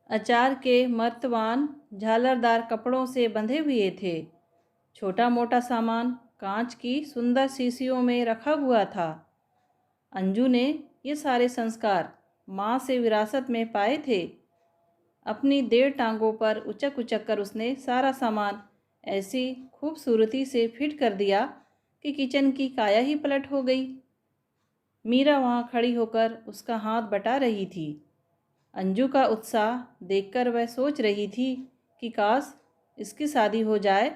अचार के मर्तबान झालरदार कपड़ों से बंधे हुए थे। छोटा मोटा सामान कांच की सुंदर शीशियों में रखा हुआ था। अंजू ने ये सारे संस्कार माँ से विरासत में पाए थे। अपनी 1.5 टांगों पर उचक उचक कर उसने सारा सामान ऐसी खूबसूरती से फिट कर दिया कि किचन की काया ही पलट हो गई। मीरा वहाँ खड़ी होकर उसका हाथ बटा रही थी। अंजू का उत्साह देखकर वह सोच रही थी कि काश इसकी शादी हो जाए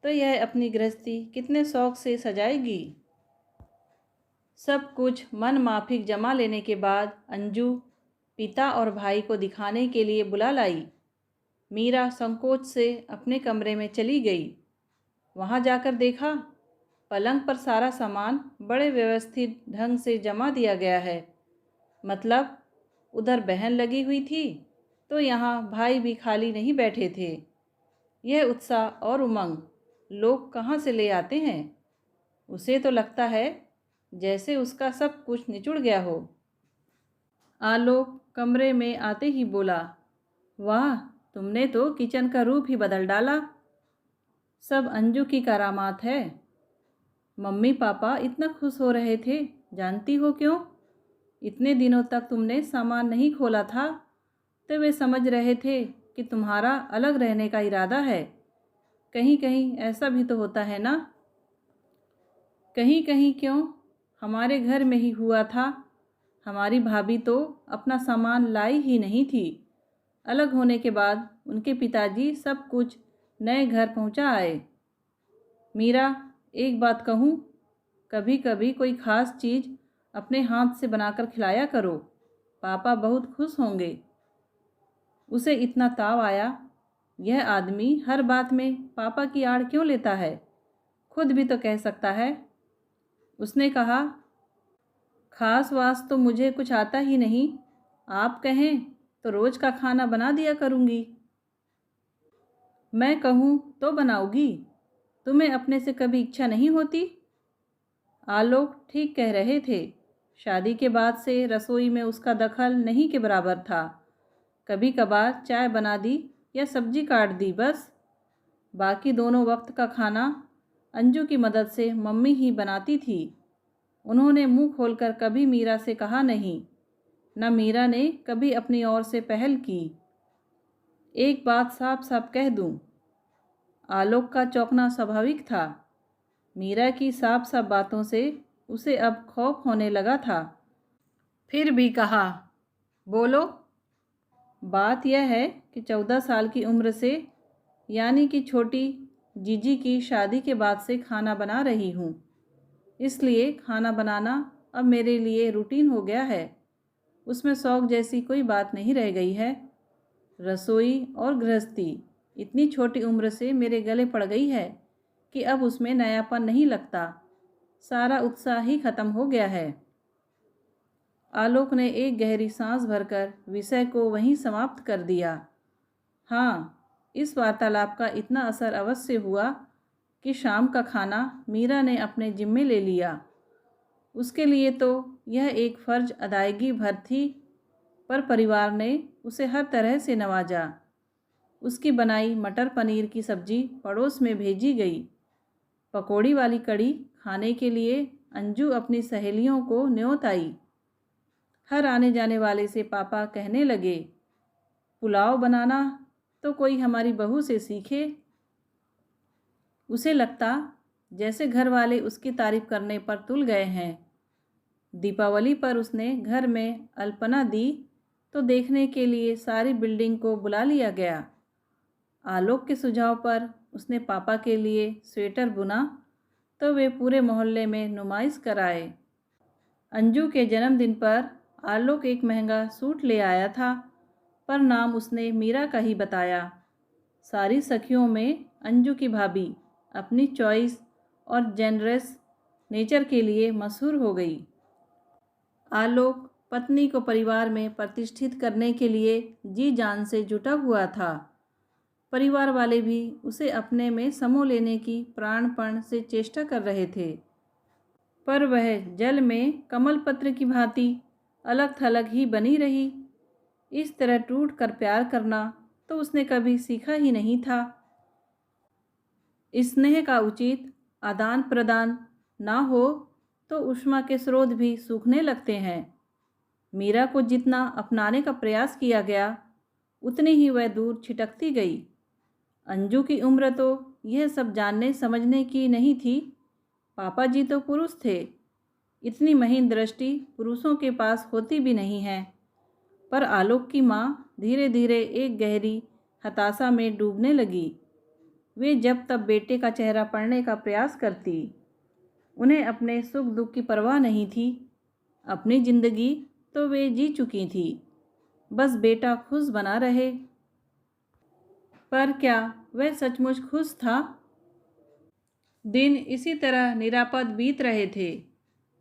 तो यह अपनी गृहस्थी कितने शौक से सजाएगी। सब कुछ मन माफिक जमा लेने के बाद अंजू पिता और भाई को दिखाने के लिए बुला लाई। मीरा संकोच से अपने कमरे में चली गई। वहाँ जाकर देखा पलंग पर सारा सामान बड़े व्यवस्थित ढंग से जमा दिया गया है। मतलब उधर बहन लगी हुई थी तो यहाँ भाई भी खाली नहीं बैठे थे। यह उत्साह और उमंग लोग कहाँ से ले आते हैं? उसे तो लगता है जैसे उसका सब कुछ निचुड़ गया हो। आलोक कमरे में आते ही बोला, वाह, तुमने तो किचन का रूप ही बदल डाला। सब अंजू की करामात है। मम्मी पापा इतना खुश हो रहे थे जानती हो क्यों? इतने दिनों तक तुमने सामान नहीं खोला था, तो वे समझ रहे थे कि तुम्हारा अलग रहने का इरादा है। कहीं कहीं ऐसा भी तो होता है ना? कहीं कहीं क्यों, हमारे घर में ही हुआ था। हमारी भाभी तो अपना सामान लाई ही नहीं थी। अलग होने के बाद उनके पिताजी सब कुछ नए घर पहुंचा आए। मीरा, एक बात कहूँ, कभी कभी कोई ख़ास चीज़ अपने हाथ से बनाकर खिलाया करो, पापा बहुत खुश होंगे। उसे इतना ताव आया, यह आदमी हर बात में पापा की आड़ क्यों लेता है? खुद भी तो कह सकता है। उसने कहा, खास वास तो मुझे कुछ आता ही नहीं, आप कहें तो रोज़ का खाना बना दिया करूँगी। मैं कहूँ तो बनाओगी? तुम्हें अपने से कभी इच्छा नहीं होती? आलोक ठीक कह रहे थे। शादी के बाद से रसोई में उसका दखल नहीं के बराबर था। कभी कभार चाय बना दी या सब्जी काट दी, बस। बाकी दोनों वक्त का खाना अंजू की मदद से मम्मी ही बनाती थी। उन्होंने मुंह खोलकर कभी मीरा से कहा नहीं, न मीरा ने कभी अपनी ओर से पहल की। एक बात साफ साफ कह दूं, आलोक का चौंकना स्वाभाविक था। मीरा की साफ साफ बातों से उसे अब खौफ होने लगा था। फिर भी कहा, बोलो। बात यह है कि 14 साल की उम्र से, यानी कि छोटी जीजी की शादी के बाद से खाना बना रही हूँ। इसलिए खाना बनाना अब मेरे लिए रूटीन हो गया है। उसमें शौक जैसी कोई बात नहीं रह गई है। रसोई और गृहस्थी इतनी छोटी उम्र से मेरे गले पड़ गई है कि अब उसमें नयापन नहीं लगता। सारा उत्साह ही खत्म हो गया है। आलोक ने एक गहरी सांस भरकर विषय को वहीं समाप्त कर दिया। हाँ, इस वार्तालाप का इतना असर अवश्य हुआ कि शाम का खाना मीरा ने अपने जिम्मे ले लिया। उसके लिए तो यह एक फ़र्ज अदायगी भर थी, पर परिवार ने उसे हर तरह से नवाजा। उसकी बनाई मटर पनीर की सब्जी पड़ोस में भेजी गई। पकौड़ी वाली कड़ी खाने के लिए अंजू अपनी सहेलियों को न्योत आई। हर आने जाने वाले से पापा कहने लगे, पुलाव बनाना तो कोई हमारी बहू से सीखे। उसे लगता जैसे घर वाले उसकी तारीफ करने पर तुल गए हैं। दीपावली पर उसने घर में अल्पना दी तो देखने के लिए सारी बिल्डिंग को बुला लिया गया। आलोक के सुझाव पर उसने पापा के लिए स्वेटर बुना तो वे पूरे मोहल्ले में नुमाइश कराए। अंजू के जन्मदिन पर आलोक एक महंगा सूट ले आया था, पर नाम उसने मीरा का ही बताया। सारी सखियों में अंजू की भाभी अपनी चॉइस और जेनरस नेचर के लिए मशहूर हो गई। आलोक पत्नी को परिवार में प्रतिष्ठित करने के लिए जी जान से जुटा हुआ था। परिवार वाले भी उसे अपने में समो लेने की प्राणपण से चेष्टा कर रहे थे, पर वह जल में कमल पत्र की भांति अलग थलग ही बनी रही। इस तरह टूट कर प्यार करना तो उसने कभी सीखा ही नहीं था। स्नेह का उचित आदान प्रदान ना हो तो ऊष्मा के स्रोत भी सूखने लगते हैं। मीरा को जितना अपनाने का प्रयास किया गया, उतनी ही वह दूर छिटकती गई। अंजू की उम्र तो यह सब जानने समझने की नहीं थी। पापा जी तो पुरुष थे। इतनी महीन दृष्टि पुरुषों के पास होती भी नहीं है। पर आलोक की माँ धीरे धीरे एक गहरी हताशा में डूबने लगी। वे जब तब बेटे का चेहरा पढ़ने का प्रयास करती। उन्हें अपने सुख दुख की परवाह नहीं थी। अपनी जिंदगी तो वे जी चुकी थी, बस बेटा खुश बना रहे। पर क्या वह सचमुच खुश था? दिन इसी तरह निरापद बीत रहे थे,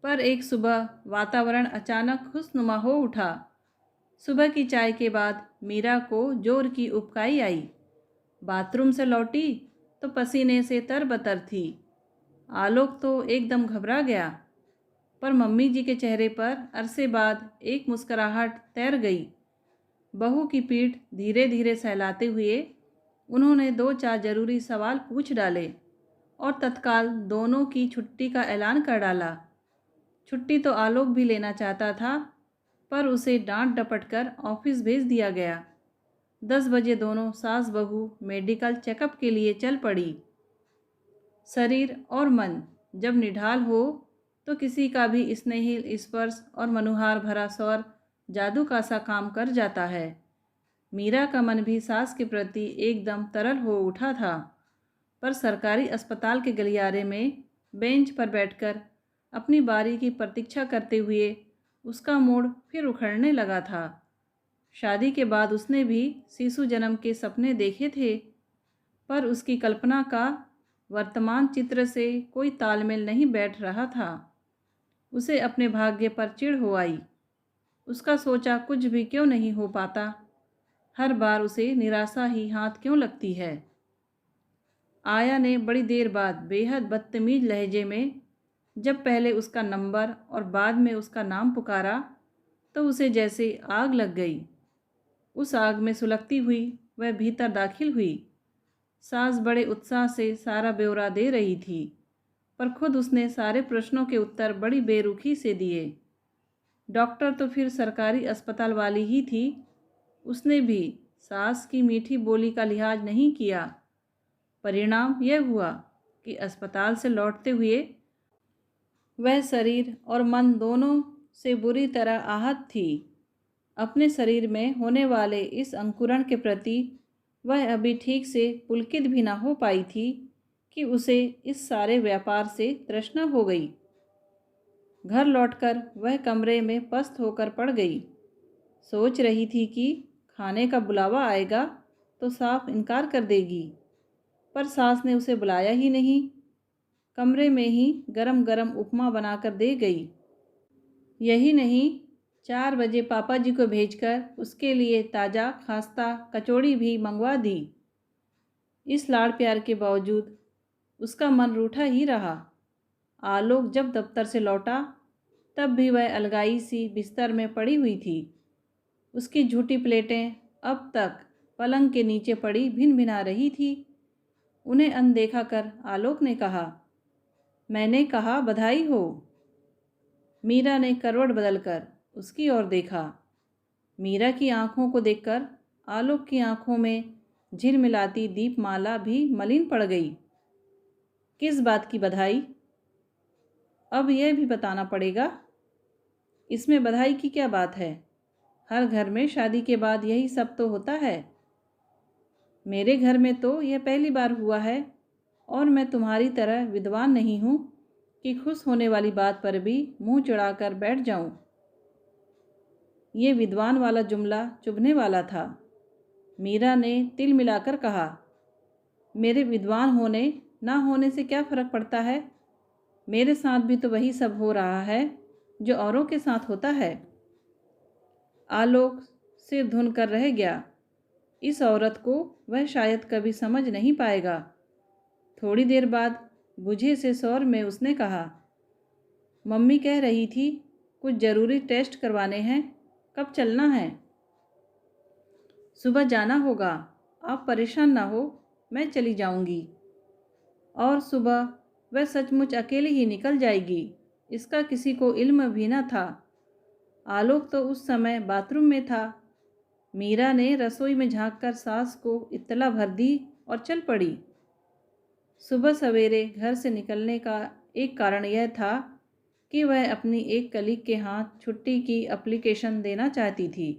पर एक सुबह वातावरण अचानक खुशनुमा हो उठा। सुबह की चाय के बाद मीरा को जोर की उबकाई आई। बाथरूम से लौटी तो पसीने से तरबतर थी। आलोक तो एकदम घबरा गया, पर मम्मी जी के चेहरे पर अरसे बाद एक मुस्कुराहट तैर गई। बहू की पीठ धीरे धीरे सहलाते हुए उन्होंने 2-4 जरूरी सवाल पूछ डाले और तत्काल दोनों की छुट्टी का ऐलान कर डाला। छुट्टी तो आलोक भी लेना चाहता था, पर उसे डांट डपट कर ऑफिस भेज दिया गया। 10 बजे दोनों सास बहू मेडिकल चेकअप के लिए चल पड़ी। शरीर और मन जब निढाल हो तो किसी का भी स्नेहिल स्पर्श और मनुहार भरा स्वर जादू का सा काम कर जाता है। मीरा का मन भी सास के प्रति एकदम तरल हो उठा था, पर सरकारी अस्पताल के गलियारे में बेंच पर बैठकर अपनी बारी की प्रतीक्षा करते हुए उसका मूड फिर उखड़ने लगा था। शादी के बाद उसने भी शिशु जन्म के सपने देखे थे, पर उसकी कल्पना का वर्तमान चित्र से कोई तालमेल नहीं बैठ रहा था। उसे अपने भाग्य पर चिढ़ हो आई। उसका सोचा कुछ भी क्यों नहीं हो पाता, हर बार उसे निराशा ही हाथ क्यों लगती है। आया ने बड़ी देर बाद बेहद बदतमीज लहजे में जब पहले उसका नंबर और बाद में उसका नाम पुकारा तो उसे जैसे आग लग गई। उस आग में सुलगती हुई वह भीतर दाखिल हुई। सास बड़े उत्साह से सारा ब्यौरा दे रही थी, पर खुद उसने सारे प्रश्नों के उत्तर बड़ी बेरुखी से दिए। डॉक्टर तो फिर सरकारी अस्पताल वाली ही थी, उसने भी सास की मीठी बोली का लिहाज नहीं किया। परिणाम यह हुआ कि अस्पताल से लौटते हुए वह शरीर और मन दोनों से बुरी तरह आहत थी। अपने शरीर में होने वाले इस अंकुरण के प्रति वह अभी ठीक से पुलकित भी ना हो पाई थी कि उसे इस सारे व्यापार से तृष्णा हो गई। घर लौटकर वह कमरे में पस्त होकर पड़ गई। सोच रही थी कि खाने का बुलावा आएगा तो साफ इनकार कर देगी, पर सास ने उसे बुलाया ही नहीं। कमरे में ही गरम गरम उपमा बनाकर दे गई। यही नहीं, 4 बजे पापा जी को भेजकर उसके लिए ताज़ा खास्ता कचौड़ी भी मंगवा दी। इस लाड़ प्यार के बावजूद उसका मन रूठा ही रहा। आलोक जब दफ्तर से लौटा तब भी वह अलगाई सी बिस्तर में पड़ी हुई थी। उसकी झूठी प्लेटें अब तक पलंग के नीचे पड़ी भिन भिना रही थी। उन्हें अनदेखा कर आलोक ने कहा, मैंने कहा बधाई हो। मीरा ने करवट बदलकर उसकी ओर देखा। मीरा की आंखों को देखकर आलोक की आंखों में झिलमिलाती दीपमाला भी मलिन पड़ गई। किस बात की बधाई? अब यह भी बताना पड़ेगा। इसमें बधाई की क्या बात है? हर घर में शादी के बाद यही सब तो होता है। मेरे घर में तो यह पहली बार हुआ है, और मैं तुम्हारी तरह विद्वान नहीं हूँ कि खुश होने वाली बात पर भी मुंह चढ़ाकर बैठ जाऊं। ये विद्वान वाला जुमला चुभने वाला था। मीरा ने तिल मिलाकर कहा, मेरे विद्वान होने ना होने से क्या फ़र्क पड़ता है? मेरे साथ भी तो वही सब हो रहा है जो औरों के साथ होता है। आलोक सिर धुन कर रह गया। इस औरत को वह शायद कभी समझ नहीं पाएगा। थोड़ी देर बाद बुझे से स्वर में उसने कहा, मम्मी कह रही थी कुछ ज़रूरी टेस्ट करवाने हैं, कब चलना है? सुबह जाना होगा, आप परेशान ना हो, मैं चली जाऊंगी। और सुबह वह सचमुच अकेली ही निकल जाएगी, इसका किसी को इल्म भी न था। आलोक तो उस समय बाथरूम में था। मीरा ने रसोई में झांककर सास को इत्तला भर दी और चल पड़ी। सुबह सवेरे घर से निकलने का एक कारण यह था कि वह अपनी एक कलीग के हाथ छुट्टी की एप्लीकेशन देना चाहती थी।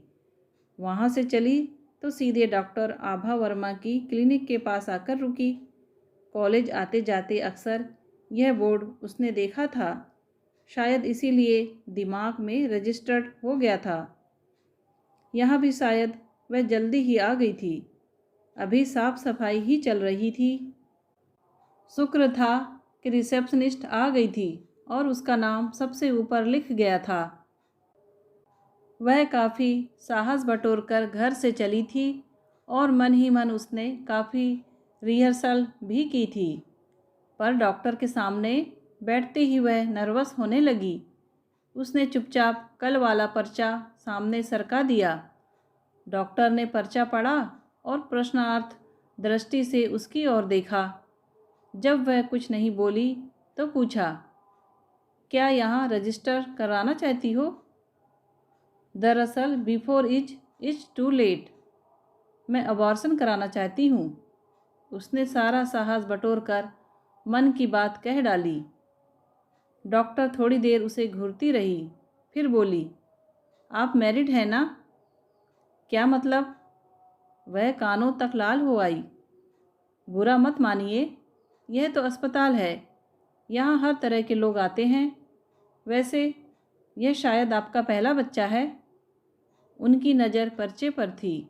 वहाँ से चली तो सीधे डॉक्टर आभा वर्मा की क्लिनिक के पास आकर रुकी। कॉलेज आते जाते अक्सर यह बोर्ड उसने देखा था, शायद इसीलिए दिमाग में रजिस्टर्ड हो गया था। यहाँ भी शायद वह जल्दी ही आ गई थी। अभी साफ सफाई ही चल रही थी। शुक्र था कि रिसेप्शनिस्ट आ गई थी और उसका नाम सबसे ऊपर लिख गया था। वह काफ़ी साहस बटोरकर घर से चली थी और मन ही मन उसने काफ़ी रिहर्सल भी की थी, पर डॉक्टर के सामने बैठते ही वह नर्वस होने लगी। उसने चुपचाप कल वाला पर्चा सामने सरका दिया। डॉक्टर ने पर्चा पढ़ा और प्रश्नार्थ दृष्टि से उसकी ओर देखा। जब वह कुछ नहीं बोली तो पूछा, क्या यहाँ रजिस्टर कराना चाहती हो? दरअसल बिफोर इज टू लेट। मैं अबॉर्शन कराना चाहती हूँ। उसने सारा साहस बटोर कर मन की बात कह डाली। डॉक्टर थोड़ी देर उसे घूरती रही, फिर बोली, आप मैरिड हैं ना? क्या मतलब? वह कानों तक लाल हो आई। बुरा मत मानिए, यह तो अस्पताल है, यहाँ हर तरह के लोग आते हैं। वैसे यह शायद आपका पहला बच्चा है। उनकी नज़र पर्चे पर थी।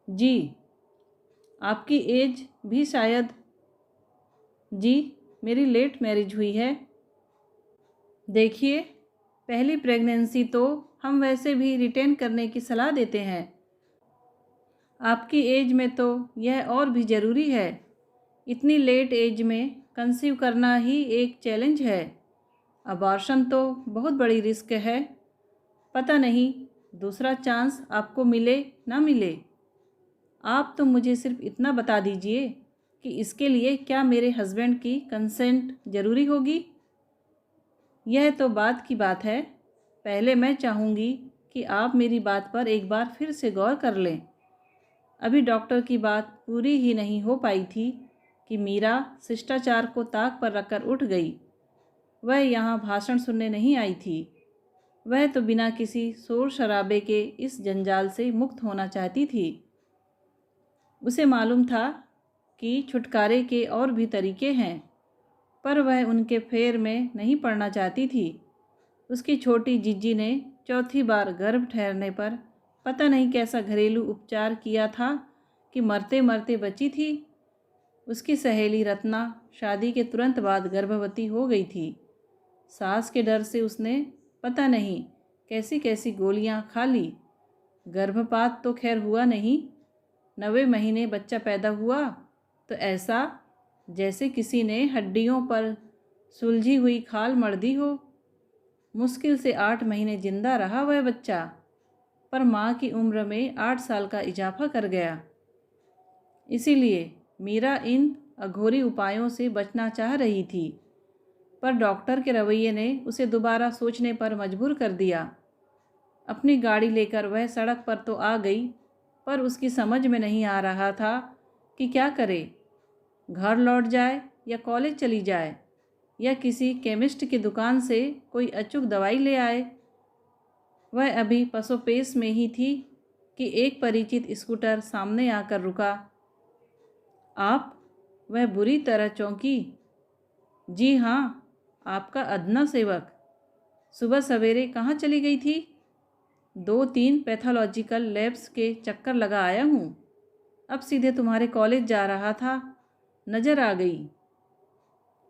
जी। आपकी एज भी शायद? जी, मेरी लेट मैरिज हुई है। देखिए, पहली प्रेगनेंसी तो हम वैसे भी रिटेन करने की सलाह देते हैं। आपकी एज में तो यह और भी ज़रूरी है। इतनी लेट एज में कंसीव करना ही एक चैलेंज है। अबॉर्शन तो बहुत बड़ी रिस्क है। पता नहीं दूसरा चांस आपको मिले ना मिले। आप तो मुझे सिर्फ इतना बता दीजिए कि इसके लिए क्या मेरे हस्बैंड की कंसेंट ज़रूरी होगी? यह तो बात की बात है। पहले मैं चाहूँगी कि आप मेरी बात पर एक बार फिर से गौर कर लें। अभी डॉक्टर की बात पूरी ही नहीं हो पाई थी कि मीरा शिष्टाचार को ताक पर रखकर उठ गई। वह यहाँ भाषण सुनने नहीं आई थी। वह तो बिना किसी शोर शराबे के इस जंजाल से मुक्त होना चाहती थी। उसे मालूम था कि छुटकारे के और भी तरीके हैं, पर वह उनके फेर में नहीं पड़ना चाहती थी। उसकी छोटी जीजी ने चौथी बार गर्भ ठहरने पर पता नहीं कैसा घरेलू उपचार किया था कि मरते मरते बची थी। उसकी सहेली रत्ना शादी के तुरंत बाद गर्भवती हो गई थी। सास के डर से उसने पता नहीं कैसी कैसी गोलियां खा ली। गर्भपात तो खैर हुआ नहीं। 9वें महीने बच्चा पैदा हुआ तो ऐसा जैसे किसी ने हड्डियों पर सुलझी हुई खाल मढ़ दी हो। मुश्किल से 8 महीने जिंदा रहा वह बच्चा, पर माँ की उम्र में 8 साल का इजाफा कर गया। इसीलिए मीरा इन अघोरी उपायों से बचना चाह रही थी, पर डॉक्टर के रवैये ने उसे दोबारा सोचने पर मजबूर कर दिया। अपनी गाड़ी लेकर वह सड़क पर तो आ गई, पर उसकी समझ में नहीं आ रहा था कि क्या करे। घर लौट जाए या कॉलेज चली जाए या किसी केमिस्ट की दुकान से कोई अचूक दवाई ले आए। वह अभी पसोपेश में ही थी कि एक परिचित स्कूटर सामने आकर रुका। आप? वह बुरी तरह चौंकी। जी हाँ, आपका अदना सेवक। सुबह सवेरे कहाँ चली गई थी? 2-3 पैथोलॉजिकल लैब्स के चक्कर लगा आया हूँ। अब सीधे तुम्हारे कॉलेज जा रहा था, नज़र आ गई।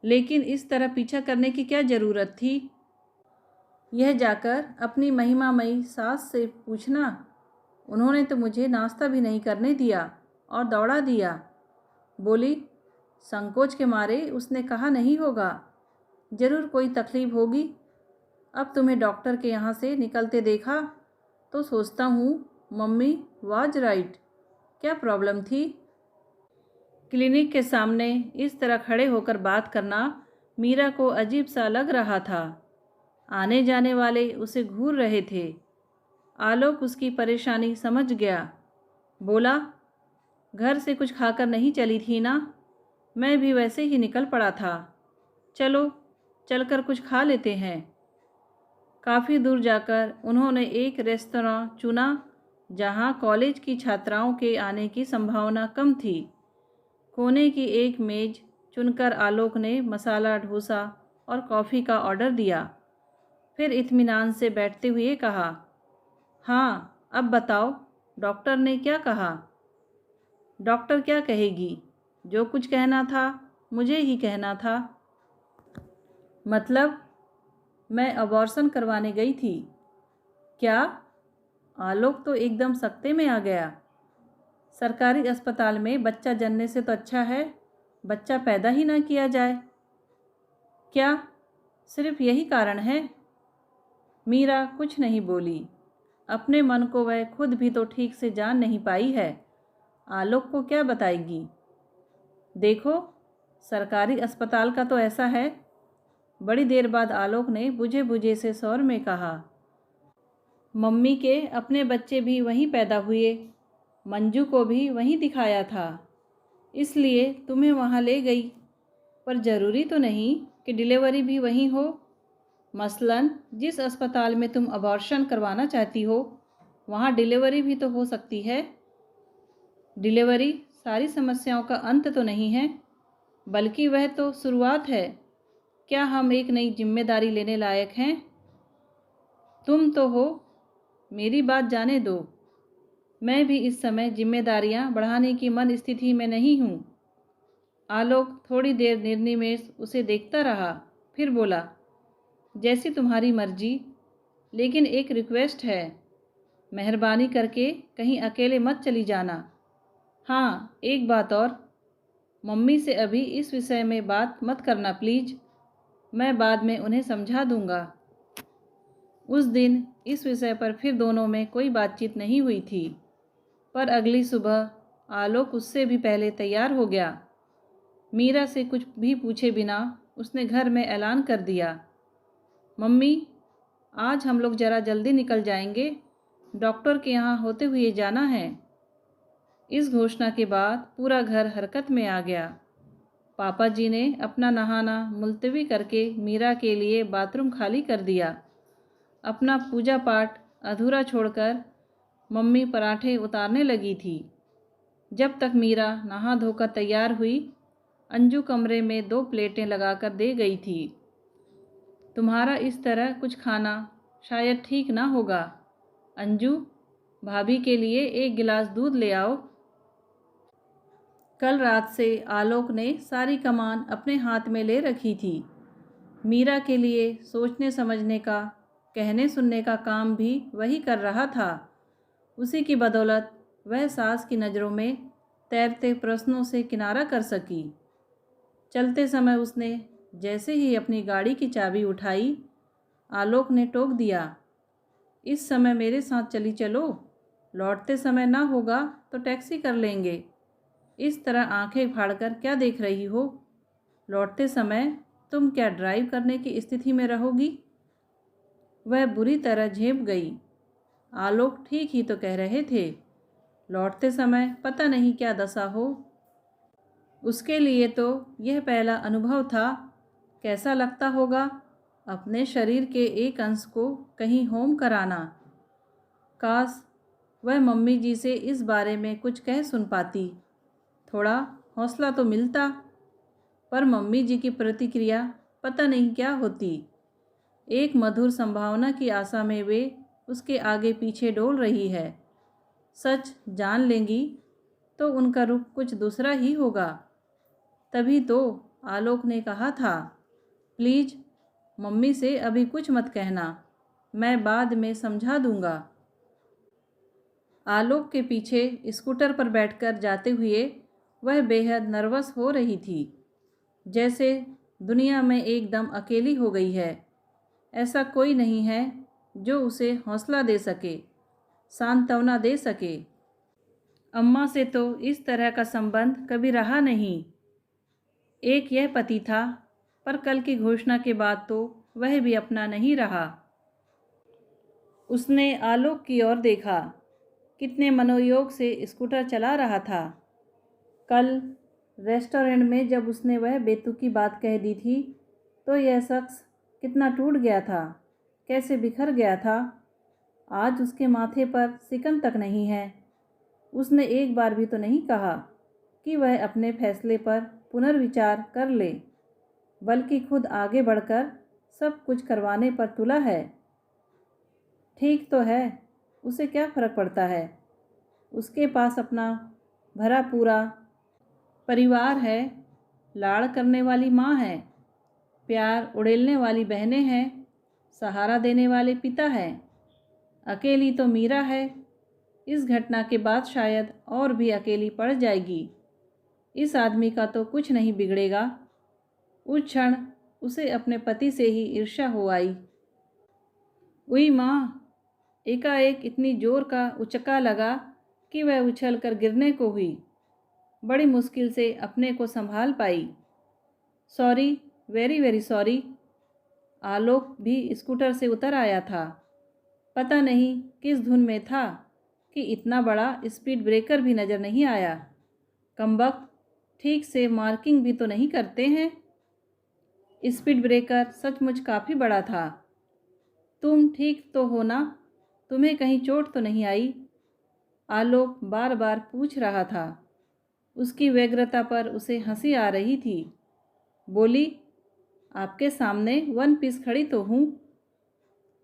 लेकिन इस तरह पीछा करने की क्या ज़रूरत थी? यह जाकर अपनी महिमामयी सास से पूछना। उन्होंने तो मुझे नाश्ता भी नहीं करने दिया और दौड़ा दिया। बोली। संकोच के मारे उसने कहा, नहीं होगा, ज़रूर कोई तकलीफ़ होगी। अब तुम्हें डॉक्टर के यहाँ से निकलते देखा तो सोचता हूँ मम्मी वाज राइट। क्या प्रॉब्लम थी? क्लिनिक के सामने इस तरह खड़े होकर बात करना मीरा को अजीब सा लग रहा था। आने जाने वाले उसे घूर रहे थे। आलोक उसकी परेशानी समझ गया। बोला, घर से कुछ खाकर नहीं चली थी ना? मैं भी वैसे ही निकल पड़ा था। चलो चलकर कुछ खा लेते हैं। काफ़ी दूर जाकर उन्होंने एक रेस्तरां चुना जहां कॉलेज की छात्राओं के आने की संभावना कम थी। कोने की एक मेज़ चुनकर आलोक ने मसाला डोसा और कॉफ़ी का ऑर्डर दिया। फिर इत्मीनान से बैठते हुए कहा, हाँ अब बताओ, डॉक्टर ने क्या कहा? डॉक्टर क्या कहेगी? जो कुछ कहना था मुझे ही कहना था। मतलब? मैं अबॉर्शन करवाने गई थी। क्या? आलोक तो एकदम सख्ते में आ गया। सरकारी अस्पताल में बच्चा जनने से तो अच्छा है बच्चा पैदा ही ना किया जाए। क्या सिर्फ यही कारण है? मीरा कुछ नहीं बोली। अपने मन को वह खुद भी तो ठीक से जान नहीं पाई है। आलोक को क्या बताएगी? देखो, सरकारी अस्पताल का तो ऐसा है, बड़ी देर बाद आलोक ने बुझे बुझे से स्वर में कहा, मम्मी के अपने बच्चे भी वहीं पैदा हुए, मंजू को भी वहीं दिखाया था, इसलिए तुम्हें वहाँ ले गई। पर ज़रूरी तो नहीं कि डिलीवरी भी वहीं हो। मसलन जिस अस्पताल में तुम अबॉर्शन करवाना चाहती हो, वहाँ डिलीवरी भी तो हो सकती है। डिलीवरी सारी समस्याओं का अंत तो नहीं है, बल्कि वह तो शुरुआत है। क्या हम एक नई जिम्मेदारी लेने लायक हैं? तुम तो हो। मेरी बात जाने दो। मैं भी इस समय जिम्मेदारियां बढ़ाने की मन स्थिति में नहीं हूँ। आलोक थोड़ी देर निर्निमेष उसे देखता रहा, फिर बोला, जैसी तुम्हारी मर्जी, लेकिन एक रिक्वेस्ट है। मेहरबानी करके कहीं अकेले मत चली जाना। हाँ, एक बात और, मम्मी से अभी इस विषय में बात मत करना प्लीज़। मैं बाद में उन्हें समझा दूंगा। उस दिन इस विषय पर फिर दोनों में कोई बातचीत नहीं हुई थी, पर अगली सुबह आलोक उससे भी पहले तैयार हो गया। मीरा से कुछ भी पूछे बिना उसने घर में ऐलान कर दिया, मम्मी, आज हम लोग ज़रा जल्दी निकल जाएंगे, डॉक्टर के यहाँ होते हुए जाना है। इस घोषणा के बाद पूरा घर हरकत में आ गया। पापा जी ने अपना नहाना मुलतवी करके मीरा के लिए बाथरूम खाली कर दिया। अपना पूजा पाठ अधूरा छोड़कर मम्मी पराठे उतारने लगी थी। जब तक मीरा नहा धोकर तैयार हुई, अंजू कमरे में 2 प्लेटें लगाकर दे गई थी। तुम्हारा इस तरह कुछ खाना शायद ठीक ना होगा। अंजू, भाभी के लिए 1 गिलास दूध ले आओ। कल रात से आलोक ने सारी कमान अपने हाथ में ले रखी थी। मीरा के लिए सोचने समझने का, कहने सुनने का काम भी वही कर रहा था। उसी की बदौलत वह सास की नज़रों में तैरते प्रश्नों से किनारा कर सकी। चलते समय उसने जैसे ही अपनी गाड़ी की चाबी उठाई, आलोक ने टोक दिया, इस समय मेरे साथ चली चलो, लौटते समय ना होगा तो टैक्सी कर लेंगे। इस तरह आंखें फाड़कर क्या देख रही हो? लौटते समय तुम क्या ड्राइव करने की स्थिति में रहोगी? वह बुरी तरह झेप गई। आलोक ठीक ही तो कह रहे थे, लौटते समय पता नहीं क्या दशा हो। उसके लिए तो यह पहला अनुभव था। कैसा लगता होगा अपने शरीर के एक अंश को कहीं होम कराना। काश वह मम्मी जी से इस बारे में कुछ कह सुन पाती, थोड़ा हौसला तो मिलता। पर मम्मी जी की प्रतिक्रिया पता नहीं क्या होती। एक मधुर संभावना की आशा में वे उसके आगे पीछे डोल रही है। सच जान लेंगी तो उनका रुख कुछ दूसरा ही होगा। तभी तो आलोक ने कहा था, प्लीज़ मम्मी से अभी कुछ मत कहना, मैं बाद में समझा दूंगा। आलोक के पीछे स्कूटर पर बैठकर जाते हुए वह बेहद नर्वस हो रही थी, जैसे दुनिया में एकदम अकेली हो गई है। ऐसा कोई नहीं है जो उसे हौसला दे सके, सांत्वना दे सके। अम्मा से तो इस तरह का संबंध कभी रहा नहीं। एक यह पति था, पर कल की घोषणा के बाद तो वह भी अपना नहीं रहा। उसने आलोक की ओर देखा, कितने मनोयोग से स्कूटर चला रहा था। कल रेस्टोरेंट में जब उसने वह बेतुकी बात कह दी थी, तो यह शख्स कितना टूट गया था, कैसे बिखर गया था। आज उसके माथे पर सिकन तक नहीं है। उसने एक बार भी तो नहीं कहा कि वह अपने फैसले पर पुनर्विचार कर ले, बल्कि खुद आगे बढ़कर सब कुछ करवाने पर तुला है। ठीक तो है, उसे क्या फ़र्क पड़ता है? उसके पास अपना भरा पूरा परिवार है, लाड़ करने वाली माँ है, प्यार उड़ेलने वाली बहनें हैं, सहारा देने वाले पिता हैं। अकेली तो मीरा है। इस घटना के बाद शायद और भी अकेली पड़ जाएगी। इस आदमी का तो कुछ नहीं बिगड़ेगा। उस क्षण उसे अपने पति से ही ईर्ष्या हो आई। उई माँ! एकाएक इतनी जोर का उचक्का लगा कि वह उछलकर गिरने को हुई। बड़ी मुश्किल से अपने को संभाल पाई। Sorry, very very sorry. Alok भी स्कूटर से उतर आया था। पता नहीं किस धुन में था कि इतना बड़ा स्पीड ब्रेकर भी नज़र नहीं आया। कमबख्त, ठीक से मार्किंग भी तो नहीं करते हैं। स्पीड ब्रेकर सचमुच काफ़ी बड़ा था। तुम ठीक तो हो ना? तुम्हें कहीं चोट तो नहीं आई? आलोक बार बार पूछ रहा था। उसकी व्यग्रता पर उसे हंसी आ रही थी। बोली, आपके सामने वन पीस खड़ी तो हूँ।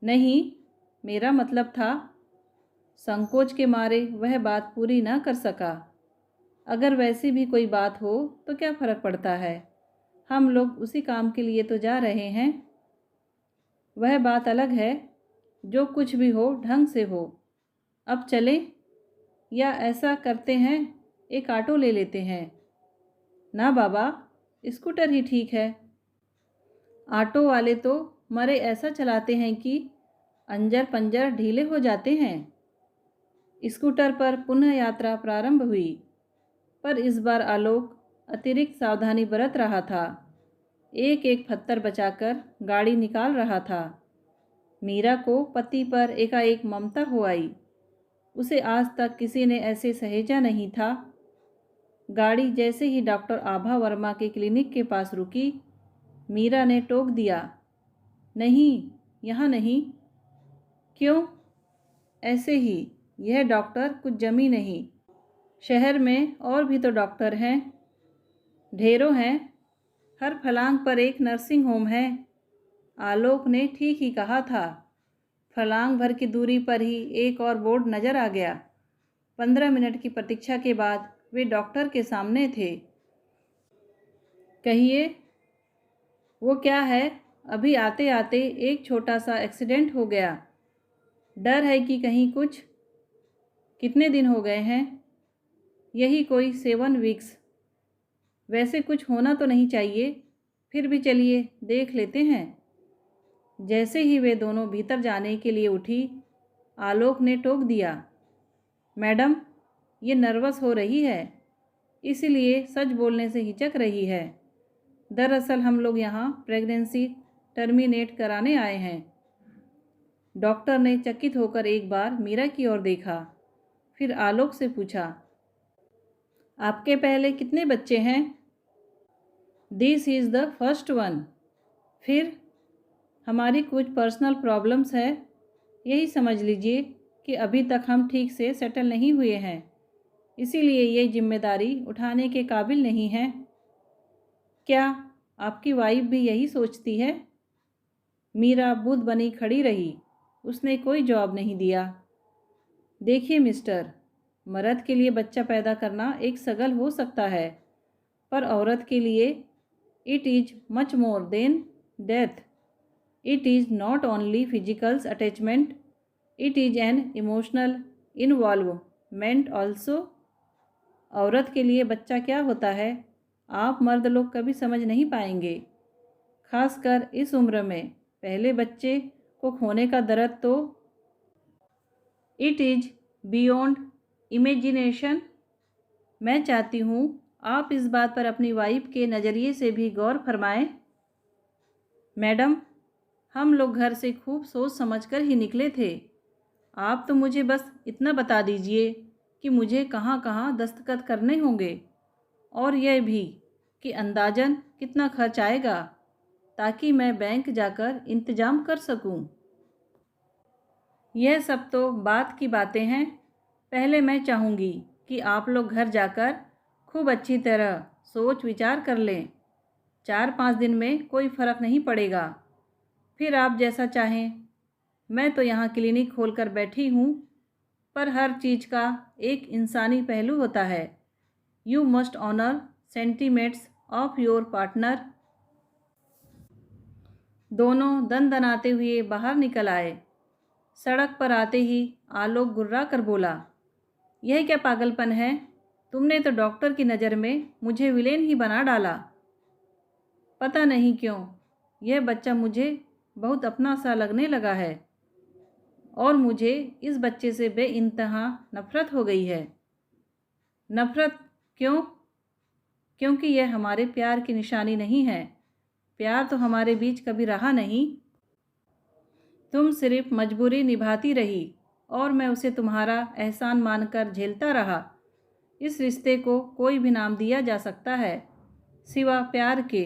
नहीं, मेरा मतलब था। संकोच के मारे वह बात पूरी न कर सका। अगर वैसी भी कोई बात हो तो क्या फ़र्क पड़ता है, हम लोग उसी काम के लिए तो जा रहे हैं। वह बात अलग है, जो कुछ भी हो ढंग से हो। अब चलें, या ऐसा करते हैं एक ऑटो ले लेते हैं। ना बाबा, स्कूटर ही ठीक है। ऑटो वाले तो मरे ऐसा चलाते हैं कि अंजर पंजर ढीले हो जाते हैं। स्कूटर पर पुनः यात्रा प्रारंभ हुई, पर इस बार आलोक अतिरिक्त सावधानी बरत रहा था। एक एक पत्थर बचाकर गाड़ी निकाल रहा था। मीरा को पति पर एकाएक ममता हो आई। उसे आज तक किसी ने ऐसे सहेजा नहीं था। गाड़ी जैसे ही डॉक्टर आभा वर्मा के क्लिनिक के पास रुकी, मीरा ने टोक दिया, नहीं, यहाँ नहीं। क्यों? ऐसे ही, यह डॉक्टर कुछ जमी नहीं। शहर में और भी तो डॉक्टर हैं, ढेरों हैं। हर फलांग पर एक नर्सिंग होम है। आलोक ने ठीक ही कहा था। फलांग भर की दूरी पर ही एक और बोर्ड नज़र आ गया। 15 मिनट की प्रतीक्षा के बाद वे डॉक्टर के सामने थे। कहिए, वो क्या है? अभी आते आते एक छोटा सा एक्सीडेंट हो गया। डर है कि कहीं कुछ। कितने दिन हो गए हैं? यही कोई 7 वीक्स। वैसे कुछ होना तो नहीं चाहिए, फिर भी चलिए देख लेते हैं। जैसे ही वे दोनों भीतर जाने के लिए उठी, आलोक ने टोक दिया, मैडम, ये नर्वस हो रही है, इसीलिए सच बोलने से हिचक रही है। दरअसल हम लोग यहाँ प्रेगनेंसी टर्मिनेट कराने आए हैं। डॉक्टर ने चकित होकर एक बार मीरा की ओर देखा, फिर आलोक से पूछा, आपके पहले कितने बच्चे हैं? This is the first one. फिर हमारी कुछ पर्सनल प्रॉब्लम्स है, यही समझ लीजिए कि अभी तक हम ठीक से सेटल नहीं हुए हैं, इसीलिए ये जिम्मेदारी उठाने के काबिल नहीं हैं। क्या आपकी वाइफ भी यही सोचती है? मीरा बुद्ध बनी खड़ी रही। उसने कोई जवाब नहीं दिया। देखिए मिस्टर, मर्द के लिए बच्चा पैदा करना एक सगल हो सकता है, पर औरत के लिए it is much more than death. It is not only physical attachment, it is an emotional involvement also. औरत के लिए बच्चा क्या होता है, आप मर्द लोग कभी समझ नहीं पाएंगे। खासकर इस उम्र में पहले बच्चे को खोने का दर्द तो इट इज़ बियॉन्ड इमेजिनेशन। मैं चाहती हूँ आप इस बात पर अपनी वाइफ के नज़रिए से भी गौर फरमाएं। मैडम, हम लोग घर से खूब सोच समझकर ही निकले थे। आप तो मुझे बस इतना बता दीजिए कि मुझे कहाँ कहाँ दस्तखत करने होंगे, और यह भी कि अंदाजन कितना खर्च आएगा, ताकि मैं बैंक जाकर इंतज़ाम कर सकूं। यह सब तो बात की बातें हैं। पहले मैं चाहूँगी कि आप लोग घर जाकर खूब अच्छी तरह सोच विचार कर लें। 4-5 दिन में कोई फ़र्क नहीं पड़ेगा, फिर आप जैसा चाहें। मैं तो यहाँ क्लिनिक खोलकर बैठी हूँ, पर हर चीज़ का एक इंसानी पहलू होता है। You must honour sentiments of your partner. दोनों दनदनाते हुए बाहर निकल आए। सड़क पर आते ही आलोक गुर्रा कर बोला, यह क्या पागलपन है? तुमने तो डॉक्टर की नज़र में मुझे विलेन ही बना डाला। पता नहीं क्यों यह बच्चा मुझे बहुत अपना सा लगने लगा है, और मुझे इस बच्चे से बेइंतहा नफ़रत हो गई है। नफ़रत क्यों? क्योंकि यह हमारे प्यार की निशानी नहीं है। प्यार तो हमारे बीच कभी रहा नहीं। तुम सिर्फ मजबूरी निभाती रही और मैं उसे तुम्हारा एहसान मानकर झेलता रहा। इस रिश्ते को कोई भी नाम दिया जा सकता है सिवा प्यार के।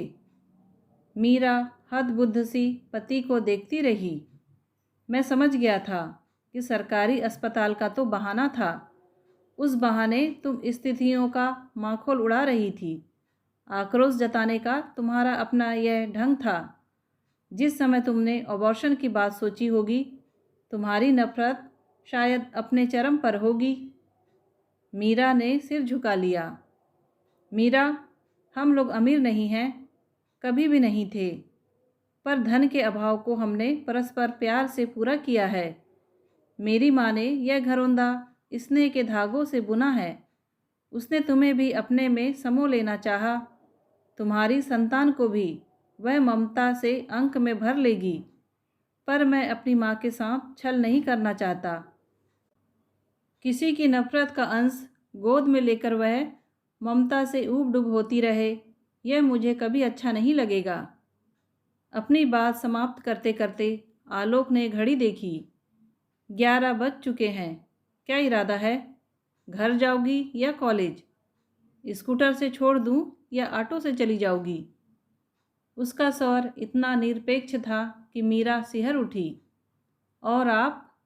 मीरा हतबुद्ध सी पति को देखती रही। मैं समझ गया था कि सरकारी अस्पताल का तो बहाना था। उस बहाने तुम स्थितियों का माखौल उड़ा रही थी। आक्रोश जताने का तुम्हारा अपना यह ढंग था। जिस समय तुमने अबॉर्शन की बात सोची होगी, तुम्हारी नफरत शायद अपने चरम पर होगी। मीरा ने सिर झुका लिया। मीरा, हम लोग अमीर नहीं हैं, कभी भी नहीं थे, पर धन के अभाव को हमने परस्पर प्यार से पूरा किया है। मेरी माँ ने यह घरौंदा स्नेह के धागों से बुना है। उसने तुम्हें भी अपने में समो लेना चाहा, तुम्हारी संतान को भी वह ममता से अंक में भर लेगी। पर मैं अपनी माँ के साथ छल नहीं करना चाहता। किसी की नफरत का अंश गोद में लेकर वह ममता से ऊब डूब होती रहे, यह मुझे कभी अच्छा नहीं लगेगा। अपनी बात समाप्त करते करते आलोक ने घड़ी देखी। 11 बज चुके हैं। क्या इरादा है? घर जाओगी या कॉलेज? स्कूटर से छोड़ दूं या ऑटो से चली जाओगी? उसका स्वर इतना निरपेक्ष था कि मीरा सिहर उठी। और आप?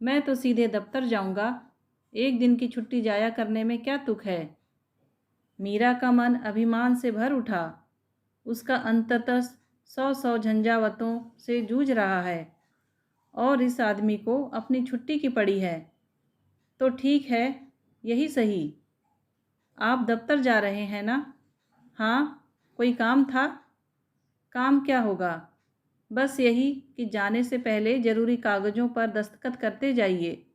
मैं तो सीधे दफ्तर जाऊंगा। एक दिन की छुट्टी जाया करने में क्या तुक है? मीरा का मन अभिमान से भर उठा। उसका अंततः 100 झंझावतों से जूझ रहा है और इस आदमी को अपनी छुट्टी की पड़ी है। तो ठीक है, यही सही। आप दफ्तर जा रहे हैं ना? हाँ, कोई काम था? काम क्या होगा? बस यही कि जाने से पहले ज़रूरी कागज़ों पर दस्तखत करते जाइए।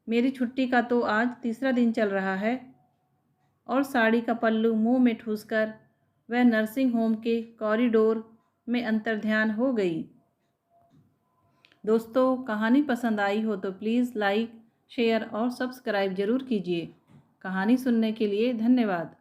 मेरी छुट्टी का तो आज तीसरा दिन चल रहा है। और साड़ी का पल्लू मुंह में ठूसकर वह नर्सिंग होम के कॉरिडोर में अंतर्ध्यान हो गई। दोस्तों, कहानी पसंद आई हो तो प्लीज़ लाइक, शेयर और सब्सक्राइब ज़रूर कीजिए। कहानी सुनने के लिए धन्यवाद।